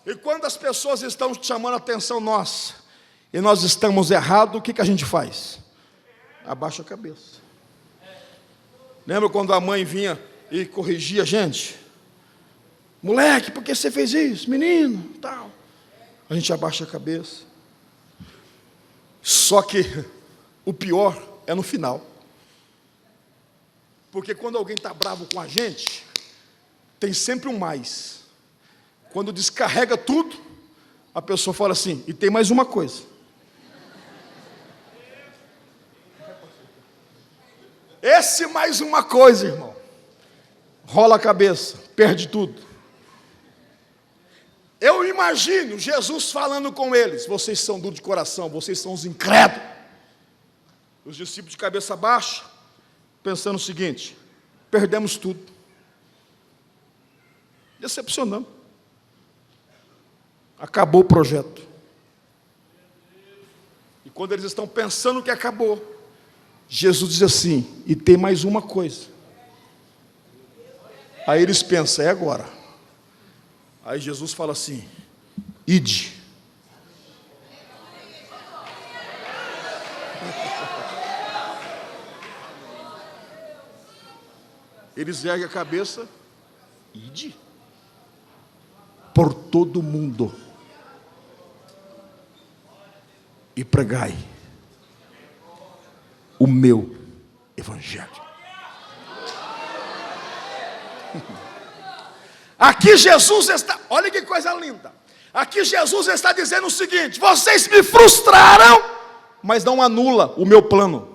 E quando as pessoas estão chamando a atenção nossa, e nós estamos errados, o que a gente faz? Abaixa a cabeça. Lembra quando a mãe vinha e corrigia a gente? Moleque, por que você fez isso? Menino, tal. A gente abaixa a cabeça. Só que o pior é no final. Porque quando alguém está bravo com a gente, tem sempre um mais. Quando descarrega tudo, a pessoa fala assim: e tem mais uma coisa. Esse mais uma coisa, irmão, rola a cabeça, perde tudo. Eu imagino Jesus falando com eles: vocês são duros de coração, vocês são os incrédulos. Os discípulos de cabeça baixa, pensando o seguinte: perdemos tudo. Decepcionamos. Acabou o projeto. E quando eles estão pensando que acabou, Jesus diz assim: e tem mais uma coisa. Aí eles pensam: é agora. Aí Jesus fala assim: ide. Eles erguem a cabeça: ide por todo mundo e pregai o meu evangelho. Aqui Jesus está, olha que coisa linda. Aqui Jesus está dizendo o seguinte: vocês me frustraram, mas não anula o meu plano.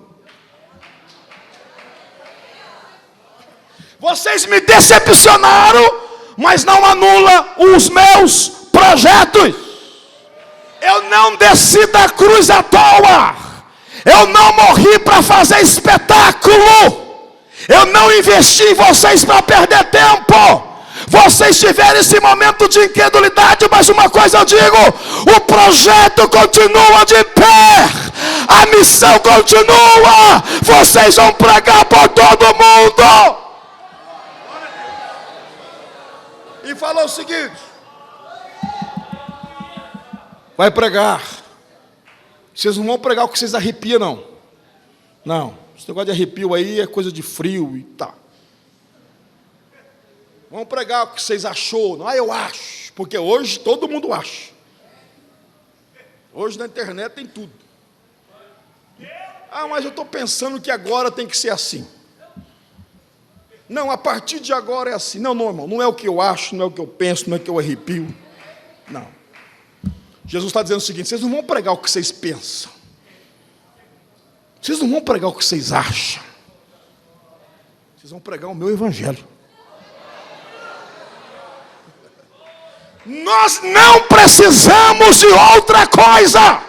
Vocês me decepcionaram, mas não anula os meus projetos. Eu não desci da cruz à toa. Eu não morri para fazer espetáculo. Eu não investi em vocês para perder tempo. Vocês tiveram esse momento de incredulidade, mas uma coisa eu digo: o projeto continua de pé. A missão continua. Vocês vão pregar por todo mundo. E falou o seguinte: vai pregar. Vocês não vão pregar o que vocês arrepiam, não. Não, esse negócio de arrepio aí é coisa de frio e tá. Vão pregar o que vocês achou. Não, eu acho. Porque hoje todo mundo acha. Hoje na internet tem tudo. Ah, mas eu estou pensando que agora tem que ser assim. Não, a partir de agora é assim. Não, irmão, não é o que eu acho, não é o que eu penso, não é o que eu arrepio. Não. Jesus está dizendo o seguinte: vocês não vão pregar o que vocês pensam. Vocês não vão pregar o que vocês acham. Vocês vão pregar o meu evangelho. Nós não precisamos de outra coisa.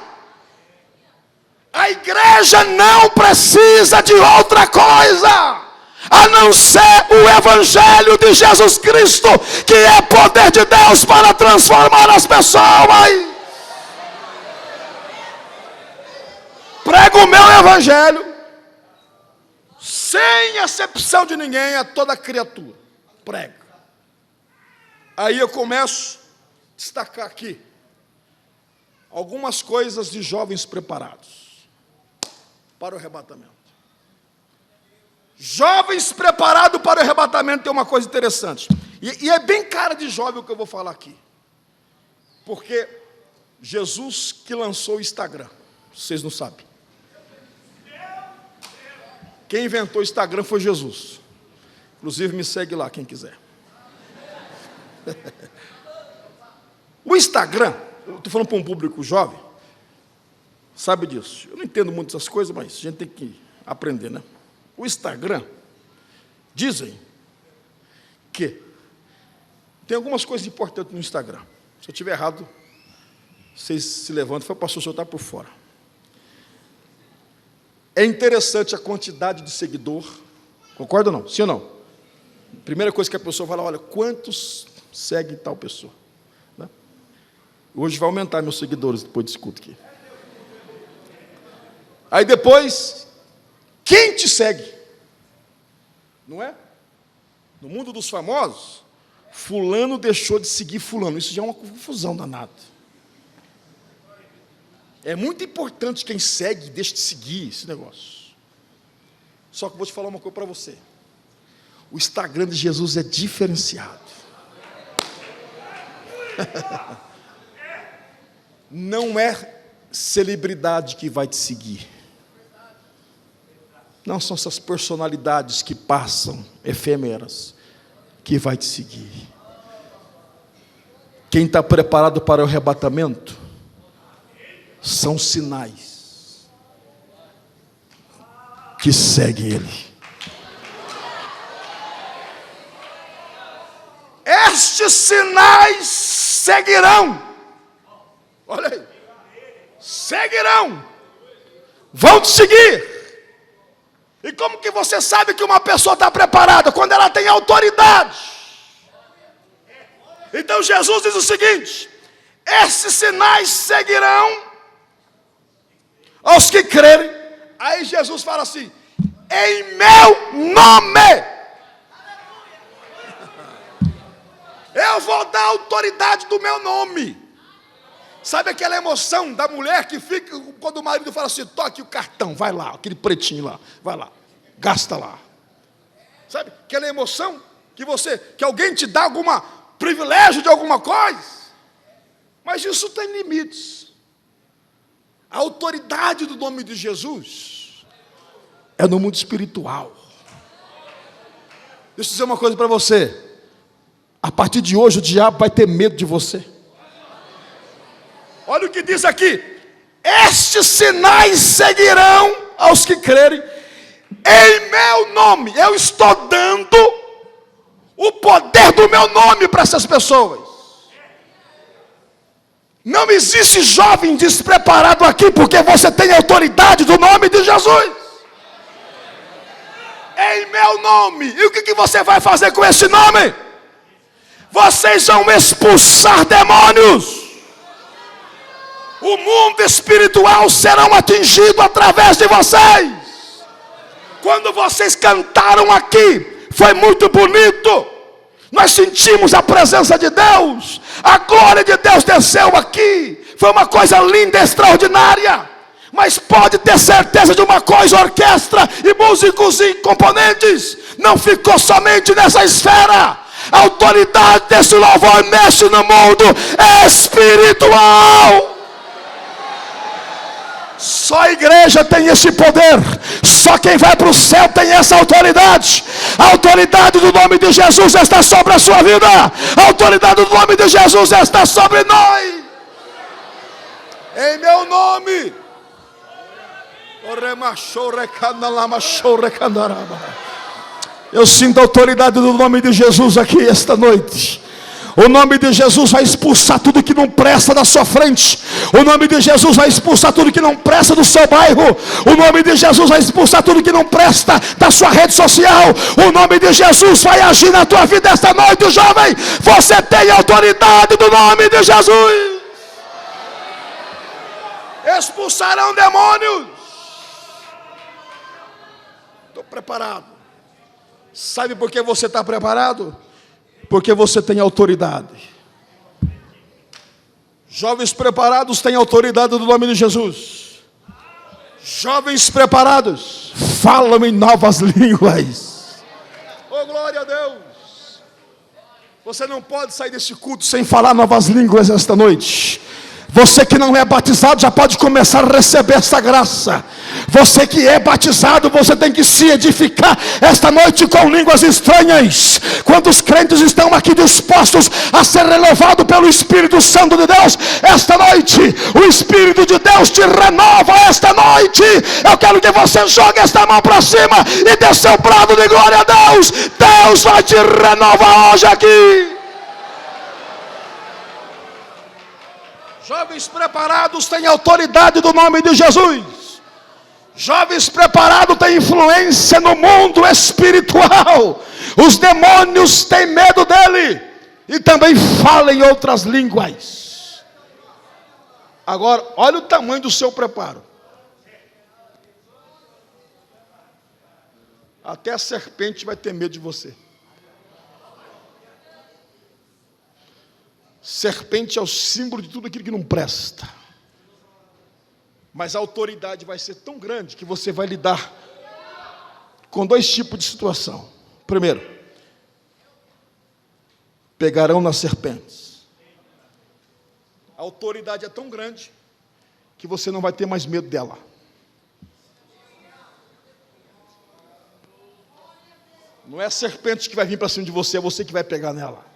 A igreja não precisa de outra coisa a não ser o evangelho de Jesus Cristo, que é poder de Deus para transformar as pessoas. Prego o meu evangelho, sem acepção de ninguém, a toda criatura. Prego. Aí eu começo a destacar aqui algumas coisas de jovens preparados para o arrebatamento. Jovens preparados para o arrebatamento tem uma coisa interessante. E é bem cara de jovem o que eu vou falar aqui. Porque Jesus que lançou o Instagram, vocês não sabem. Quem inventou o Instagram foi Jesus. Inclusive me segue lá, quem quiser. O Instagram, eu estou falando para um público jovem, sabe disso. Eu não entendo muito essas coisas, mas a gente tem que aprender, né? O Instagram, dizem que tem algumas coisas importantes no Instagram. Se eu estiver errado, vocês se levantam e falam: pastor, o senhor está por fora. É interessante a quantidade de seguidor. Concorda ou não? Sim ou não? Primeira coisa que a pessoa fala: olha, quantos seguem tal pessoa? Né? Hoje vai aumentar meus seguidores depois desse culto aqui. Aí depois, quem te segue? Não é? No mundo dos famosos, fulano deixou de seguir fulano. Isso já é uma confusão danada. É muito importante quem segue e deixa de seguir esse negócio. Só que eu vou te falar uma coisa para você. O Instagram de Jesus é diferenciado. Não é celebridade que vai te seguir. Não são essas personalidades que passam, efêmeras, que vai te seguir. Quem está preparado para o arrebatamento são sinais que seguem ele. Estes sinais seguirão. Olha aí. Seguirão. Vão te seguir. E como que você sabe que uma pessoa está preparada? Quando ela tem autoridade. Então Jesus diz o seguinte: esses sinais seguirão aos que crerem. Aí Jesus fala assim: em meu nome. Eu vou dar autoridade do meu nome. Sabe aquela emoção da mulher que fica quando o marido fala assim: toque o cartão, vai lá, aquele pretinho lá, vai lá, gasta lá. Sabe aquela emoção que alguém te dá algum privilégio de alguma coisa? Mas isso tem limites. A autoridade do nome de Jesus é no mundo espiritual. Deixa eu dizer uma coisa para você. A partir de hoje o diabo vai ter medo de você. Olha o que diz aqui: estes sinais seguirão aos que crerem em meu nome. Eu estou dando o poder do meu nome para essas pessoas. Não existe jovem despreparado aqui, porque você tem autoridade do nome de Jesus. Em meu nome. E o que você vai fazer com esse nome? Vocês vão expulsar demônios. O mundo espiritual será atingido através de vocês. Quando vocês cantaram aqui, foi muito bonito. Nós sentimos a presença de Deus. A glória de Deus desceu aqui. Foi uma coisa linda, extraordinária. Mas pode ter certeza de uma coisa: a orquestra e músicos e componentes não ficou somente nessa esfera. A autoridade desse louvor mexe no mundo espiritual. Só a igreja tem esse poder. Só quem vai para o céu tem essa autoridade. A autoridade do nome de Jesus está sobre a sua vida. A autoridade do nome de Jesus está sobre nós. Em meu nome. Eu sinto a autoridade do nome de Jesus aqui esta noite. O nome de Jesus vai expulsar tudo que não presta da sua frente. O nome de Jesus vai expulsar tudo que não presta do seu bairro. O nome de Jesus vai expulsar tudo que não presta da sua rede social. O nome de Jesus vai agir na tua vida esta noite, jovem. Você tem autoridade do nome de Jesus. Expulsarão demônios. Estou preparado. Sabe por que você está preparado? Porque você tem autoridade. Jovens preparados têm autoridade do nome de Jesus. Jovens preparados falam em novas línguas. Oh, glória a Deus. Você não pode sair desse culto sem falar novas línguas esta noite. Você que não é batizado já pode começar a receber essa graça. Você que é batizado, você tem que se edificar esta noite com línguas estranhas. Quantos crentes estão aqui dispostos a ser renovados pelo Espírito Santo de Deus? Esta noite, o Espírito de Deus te renova esta noite. Eu quero que você jogue esta mão para cima e dê seu brado de glória a Deus. Deus vai te renovar hoje aqui. Jovens preparados têm autoridade do nome de Jesus. Jovens preparados têm influência no mundo espiritual. Os demônios têm medo dele. E também falam em outras línguas. Agora, olha o tamanho do seu preparo. Até a serpente vai ter medo de você. Serpente é o símbolo de tudo aquilo que não presta. Mas a autoridade vai ser tão grande que você vai lidar com dois tipos de situação. Primeiro, pegarão nas serpentes. A autoridade é tão grande que você não vai ter mais medo dela. Não é a serpente que vai vir para cima de você, é você que vai pegar nela.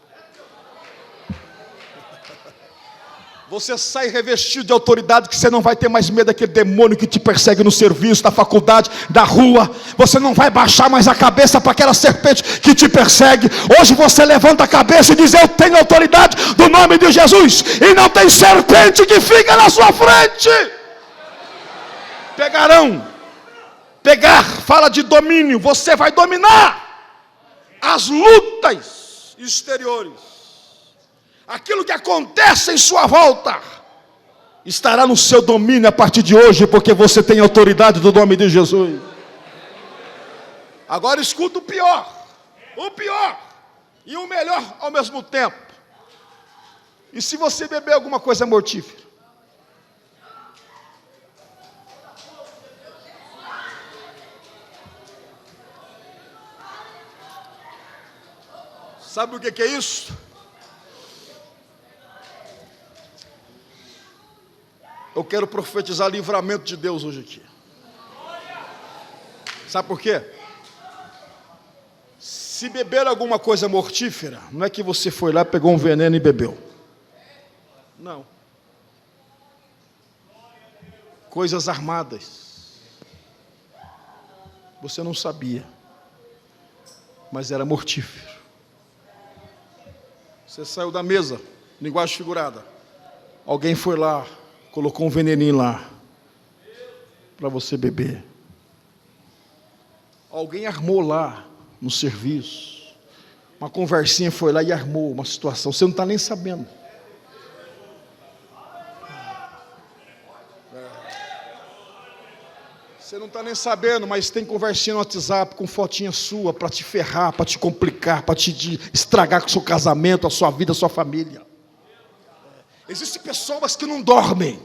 Você sai revestido de autoridade, que você não vai ter mais medo daquele demônio que te persegue no serviço, na faculdade, da rua. Você não vai baixar mais a cabeça para aquela serpente que te persegue. Hoje você levanta a cabeça e diz: eu tenho autoridade do nome de Jesus. E não tem serpente que fica na sua frente. Pegarão. Pegar fala de domínio. Você vai dominar as lutas exteriores. Aquilo que acontece em sua volta estará no seu domínio a partir de hoje, porque você tem autoridade do nome de Jesus. Agora escuta o pior e o melhor ao mesmo tempo. E se você beber alguma coisa mortífera? Sabe o que é isso? Eu quero profetizar livramento de Deus hoje aqui. Sabe por quê? Se beber alguma coisa mortífera, não é que você foi lá, pegou um veneno e bebeu. Não. Coisas armadas. Você não sabia, mas era mortífero. Você saiu da mesa, linguagem figurada. Alguém foi lá, colocou um veneninho lá, para você beber. Alguém armou lá, no serviço. Uma conversinha foi lá e armou uma situação. Você não está nem sabendo. Você não está nem sabendo, mas tem conversinha no WhatsApp com fotinha sua para te ferrar, para te complicar, para te estragar com o seu casamento, a sua vida, a sua família. Existem pessoas que não dormem.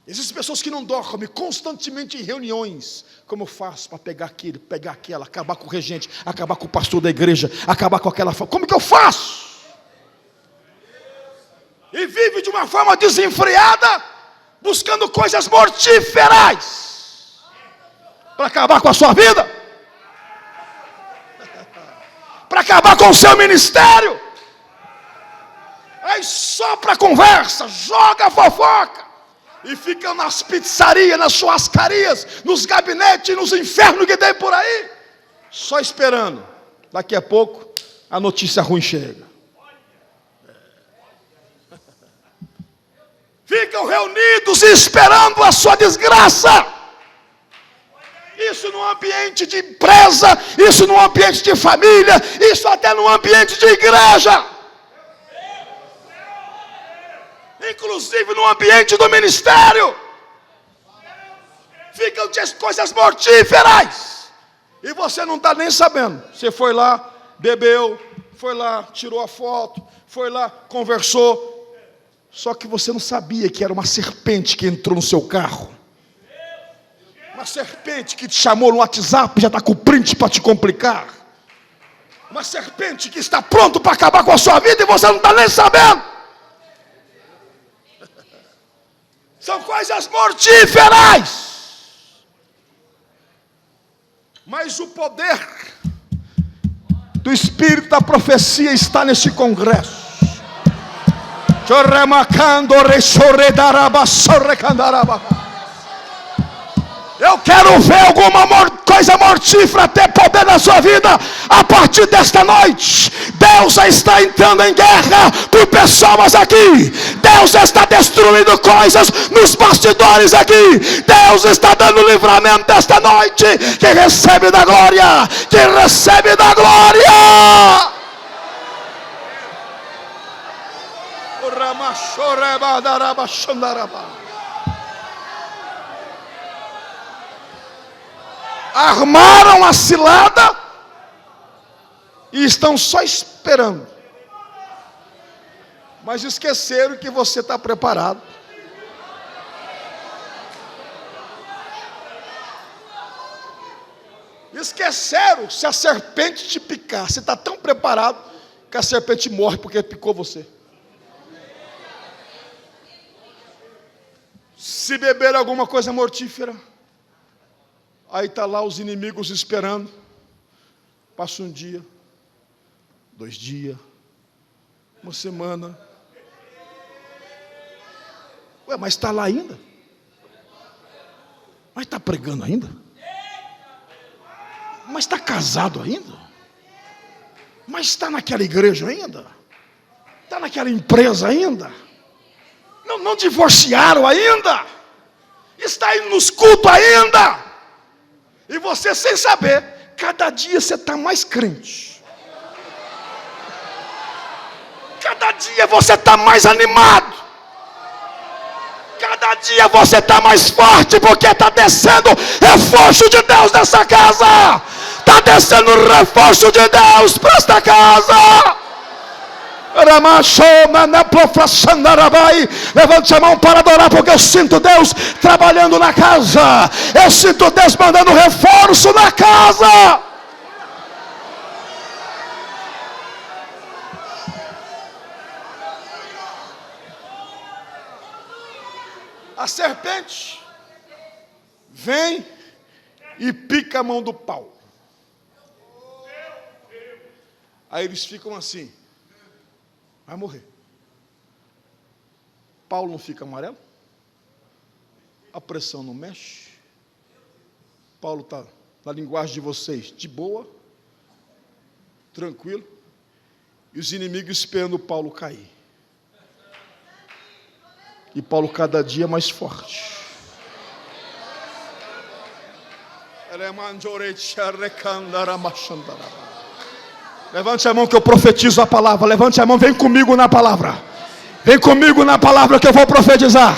Existem pessoas que não dormem constantemente em reuniões. Como eu faço para pegar aquele, pegar aquela, acabar com o regente, acabar com o pastor da igreja, acabar com aquela... Como que eu faço? E vive de uma forma desenfreada, buscando coisas mortíferas para acabar com a sua vida, para acabar com o seu ministério. Aí sopra a conversa, joga a fofoca e fica nas pizzarias, nas churrascarias, nos gabinetes, nos infernos que tem por aí, só esperando. Daqui a pouco a notícia ruim chega. Ficam reunidos e esperando a sua desgraça. Isso num ambiente de empresa, isso num ambiente de família, isso até num ambiente de igreja. Inclusive no ambiente do ministério. Ficam de coisas mortíferas. E você não está nem sabendo. Você foi lá, bebeu, foi lá, tirou a foto, foi lá, conversou. Só que você não sabia que era uma serpente que entrou no seu carro. Uma serpente que te chamou no WhatsApp, já está com o print para te complicar. Uma serpente que está pronto para acabar com a sua vida e você não está nem sabendo. São coisas mortíferas. Mas o poder do Espírito da profecia está nesse congresso. Eu quero ver alguma coisa mortífera ter poder na sua vida a partir desta noite. Deus já está entrando em guerra por pessoas aqui. Deus está destruindo coisas nos bastidores aqui. Deus está dando livramento esta noite. Quem recebe da glória, quem recebe da glória. Armaram a cilada e estão só esperando. Mas esqueceram que você está preparado. Esqueceram, se a serpente te picar, você está tão preparado que a serpente morre porque picou você. Se beber alguma coisa mortífera, aí está lá os inimigos esperando. Passa um dia, 2 dias, uma semana. Ué, mas está lá ainda? Mas está pregando ainda? Mas está casado ainda? Mas está naquela igreja ainda? Está naquela empresa ainda? Não divorciaram ainda? Está indo nos cultos ainda? E você sem saber, cada dia você está mais crente. Cada dia você está mais animado. Cada dia você está mais forte, porque está descendo reforço de Deus nessa casa. Está descendo reforço de Deus para esta casa. Levante a mão para adorar, porque eu sinto Deus trabalhando na casa. Eu sinto Deus mandando reforço na casa. A serpente vem e pica a mão do Paulo. Aí eles ficam assim: vai morrer. Paulo não fica amarelo? A pressão não mexe? Paulo está, na linguagem de vocês, de boa, tranquilo, e os inimigos esperando Paulo cair. E Paulo cada dia mais forte. Levante a mão que eu profetizo a palavra. Levante a mão, vem comigo na palavra. Vem comigo na palavra que eu vou profetizar.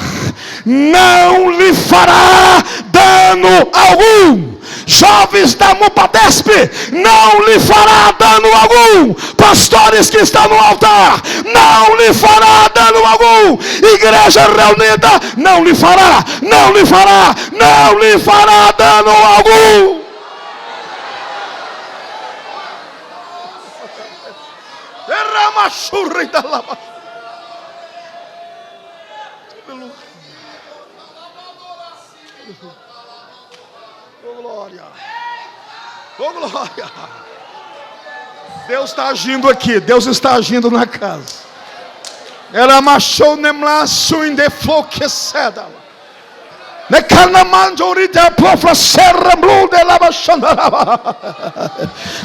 Não lhe fará dano algum. Jovens da Mupadesp, não lhe fará dano algum. Pastores que estão no altar, não lhe fará dano algum. Igreja reunida, não lhe fará, não lhe fará, não lhe fará dano algum. Derrama churra e da lava. Oh, glória. Oh, glória. Deus está agindo aqui. Deus está agindo na casa. Ela machou nemlaço em defloqueceda.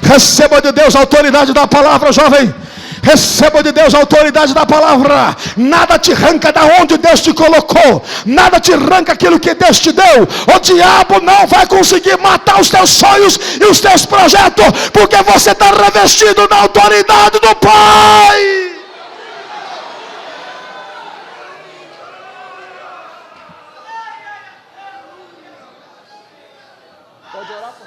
Receba de Deus a autoridade da palavra, jovem. Receba de Deus a autoridade da palavra. Nada te arranca da onde Deus te colocou. Nada te arranca aquilo que Deus te deu. O diabo não vai conseguir matar os teus sonhos e os teus projetos, porque você está revestido da autoridade do Pai. Pode orar, pastor?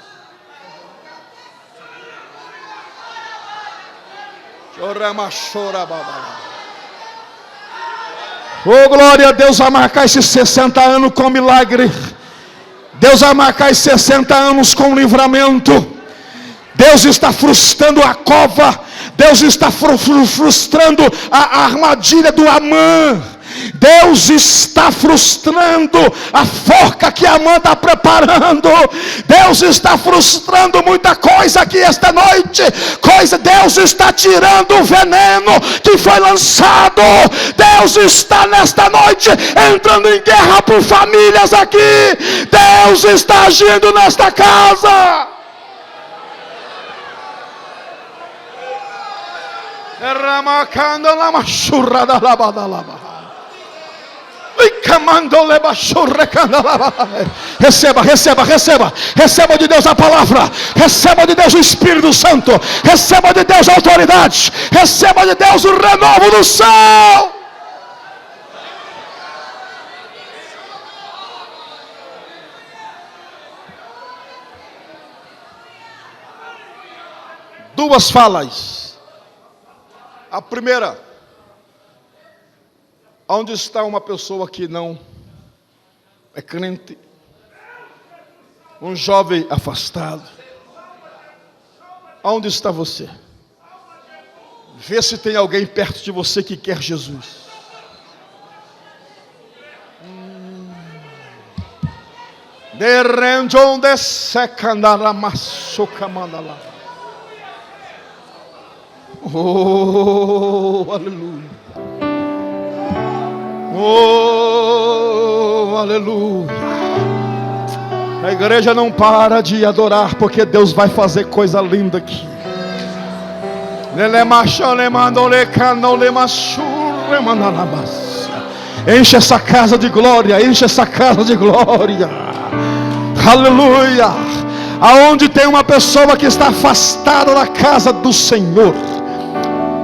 Oh, glória a Deus, vai marcar esses 60 anos com milagre. Deus vai marcar esses 60 anos com livramento. Deus está frustrando a cova. Deus está frustrando a armadilha do Amã. Deus está frustrando a forca que Amã está preparando. Deus está frustrando muita coisa aqui esta noite. Deus está tirando o veneno que foi lançado. Deus está nesta noite entrando em guerra por famílias aqui. Deus está agindo nesta casa. Receba de Deus a palavra, receba de Deus o Espírito Santo, receba de Deus a autoridade, receba de Deus o renovo do céu. Duas falas. A primeira: onde está uma pessoa que não é crente? Um jovem afastado. Onde está você? Vê se tem alguém perto de você que quer Jesus. Oh, aleluia. Oh, aleluia. A igreja não para de adorar, porque Deus vai fazer coisa linda aqui. Enche essa casa de glória, enche essa casa de glória. Aleluia. Aonde tem uma pessoa que está afastada da casa do Senhor,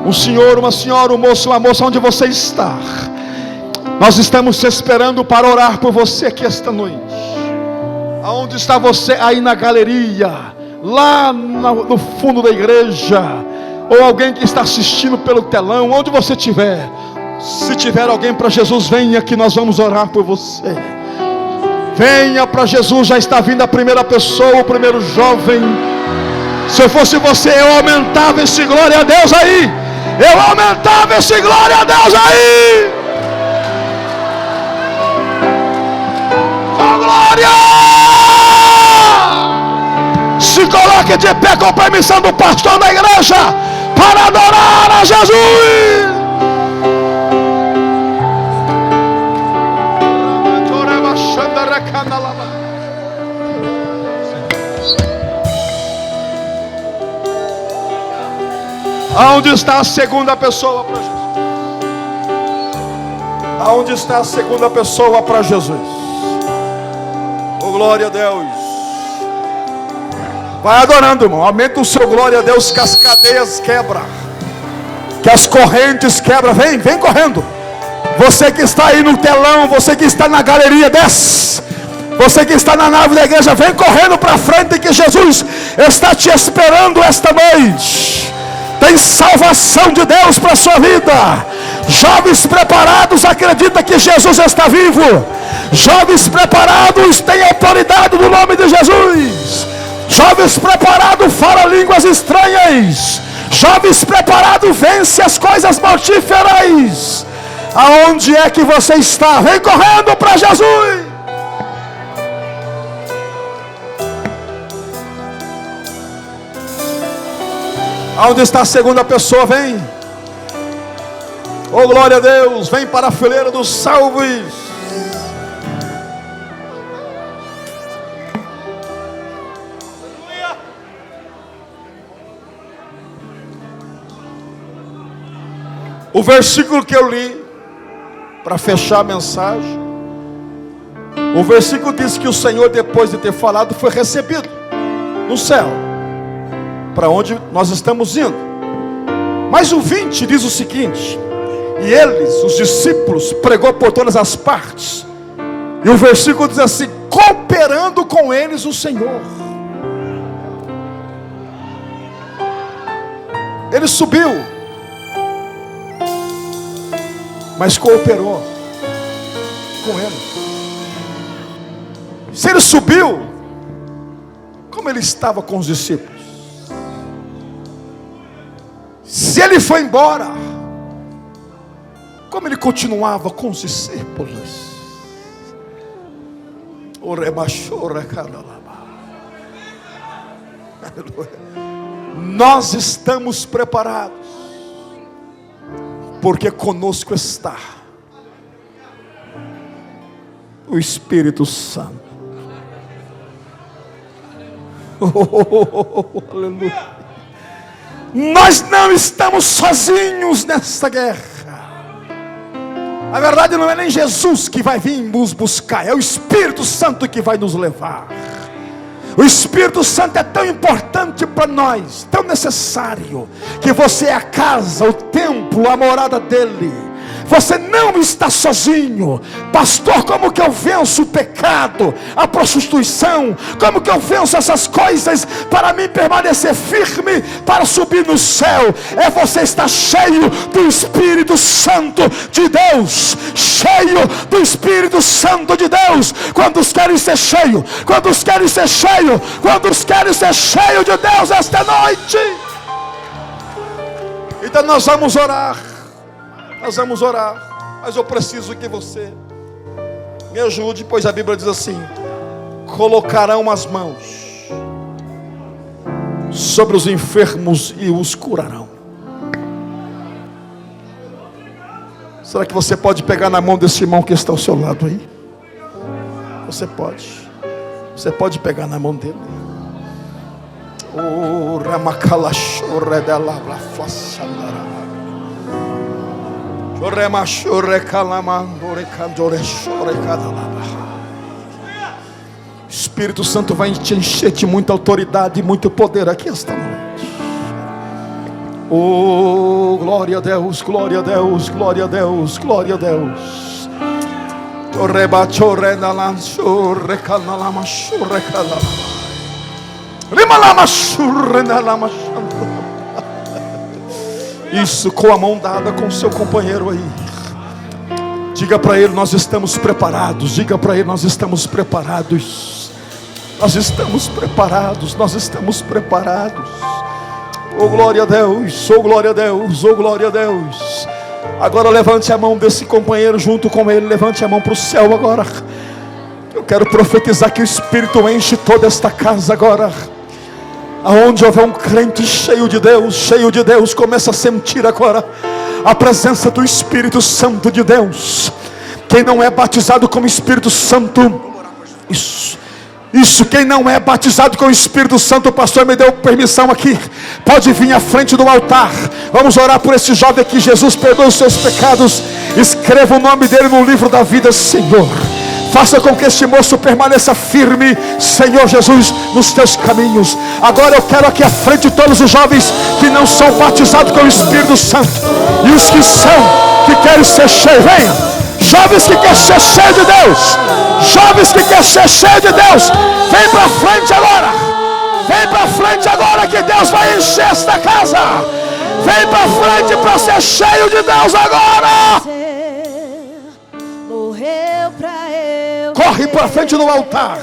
um senhor, uma senhora, um moço, uma moça, onde você está, nós estamos te esperando para orar por você aqui esta noite. Aonde está você? Aí na galeria, lá no fundo da igreja, ou alguém que está assistindo pelo telão, onde você estiver. Se tiver alguém para Jesus, venha que nós vamos orar por você. Venha para Jesus. Já está vindo a primeira pessoa, o primeiro jovem. Se eu fosse você, eu aumentava esse glória a Deus aí. Eu aumentava esse glória a Deus aí. Oh, glória! Se coloque de pé com permissão do pastor da igreja para adorar a Jesus. Aonde está a segunda pessoa para Jesus? Aonde está a segunda pessoa para Jesus? Oh, glória a Deus. Vai adorando, irmão. Aumenta o seu glória a Deus, que as cadeias quebram, que as correntes quebram. Vem correndo. Você que está aí no telão, você que está na galeria, desce. Você que está na nave da igreja, vem correndo para frente, que Jesus está te esperando esta noite. Tem salvação de Deus para a sua vida. Jovens preparados, acredita que Jesus está vivo. Jovens preparados, têm autoridade no nome de Jesus. Jovens preparados, fala línguas estranhas. Jovens preparados, vence as coisas mortíferas. Aonde é que você está? Vem correndo para Jesus. Aonde está a segunda pessoa? Vem. Oh, glória a Deus. Vem para a fileira dos salvos. O versículo que eu li, para fechar a mensagem, o versículo diz que o Senhor, depois de ter falado, foi recebido no céu, para onde nós estamos indo. Mas o 20 diz o seguinte: e eles, os discípulos, pregou por todas as partes. E o versículo diz assim: cooperando com eles o Senhor. Ele subiu, mas cooperou com ele. Se ele subiu, como ele estava com os discípulos? Se ele foi embora, como ele continuava com os discípulos? Nós estamos preparados, porque conosco está o Espírito Santo. Aleluia. Nós não estamos sozinhos nessa guerra. A verdade não é nem Jesus que vai vir nos buscar, é o Espírito Santo que vai nos levar. O Espírito Santo é tão importante para nós, tão necessário, que você é a casa, o templo, a morada dele. Você não está sozinho. Pastor, como que eu venço o pecado, a prostituição? Como que eu venço essas coisas para mim permanecer firme, para subir no céu? É você estar cheio do Espírito Santo de Deus. Cheio do Espírito Santo de Deus. Quantos querem ser cheio? Quantos querem ser cheio? Quantos querem ser cheio de Deus esta noite? Então nós vamos orar. Nós vamos orar, mas eu preciso que você me ajude, pois a Bíblia diz assim: colocarão as mãos sobre os enfermos e os curarão. Será que você pode pegar na mão desse irmão que está ao seu lado aí? Você pode pegar na mão dele. Oh, Ramacalachore da Lavra Façandara. Espírito Santo vai te encher de muita autoridade e muito poder aqui esta noite. Oh, glória a Deus, glória a Deus, glória a Deus, glória a Deus. Isso, com a mão dada com o seu companheiro aí. Diga para ele: nós estamos preparados. Diga para ele: nós estamos preparados. Nós estamos preparados. Nós estamos preparados. Oh, glória a Deus. Oh, glória a Deus. Oh, glória a Deus. Agora levante a mão desse companheiro junto com ele. Levante a mão para o céu agora. Eu quero profetizar que o Espírito enche toda esta casa agora. Aonde houver um crente cheio de Deus, começa a sentir agora a presença do Espírito Santo de Deus. Quem não é batizado com o Espírito Santo, isso, quem não é batizado com o Espírito Santo, o pastor me deu permissão aqui, pode vir à frente do altar. Vamos orar por esse jovem aqui. Jesus, perdoa os seus pecados, escreva o nome dele no livro da vida, Senhor. Faça com que este moço permaneça firme, Senhor Jesus, nos teus caminhos. Agora eu quero aqui à frente todos os jovens que não são batizados com o Espírito Santo, e os que são, que querem ser cheios. Venha, jovens que querem ser cheios de Deus, jovens que querem ser cheios de Deus, vem para frente agora. Vem para frente agora, que Deus vai encher esta casa. Vem para frente para ser cheio de Deus agora. Corre para frente do altar.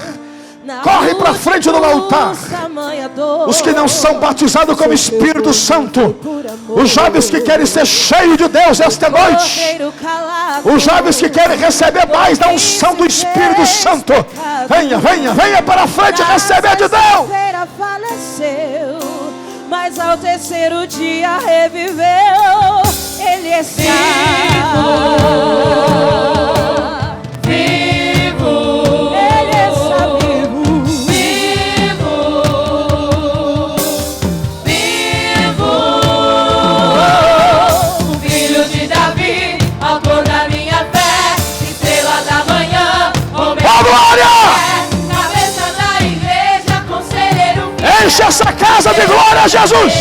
Corre para frente do altar. Os que não são batizados com o Espírito Santo, os jovens que querem ser cheios de Deus esta noite, os jovens que querem receber mais da unção do Espírito Santo, venha, venha, venha para frente receber de Deus. mas ao terceiro dia reviveu. Ele está Vivo, Ele está vivo. vivo, vivo. O filho de Davi, autor da minha fé, estrela da manhã, homem Ó, glória! cabeça da igreja, conselheiro fiel. Enche essa casa de glória, Jesus!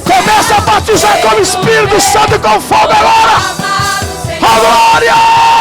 Começa a batizar com o Espírito Santo e com fogo agora! Amado Senhor, Ó, glória!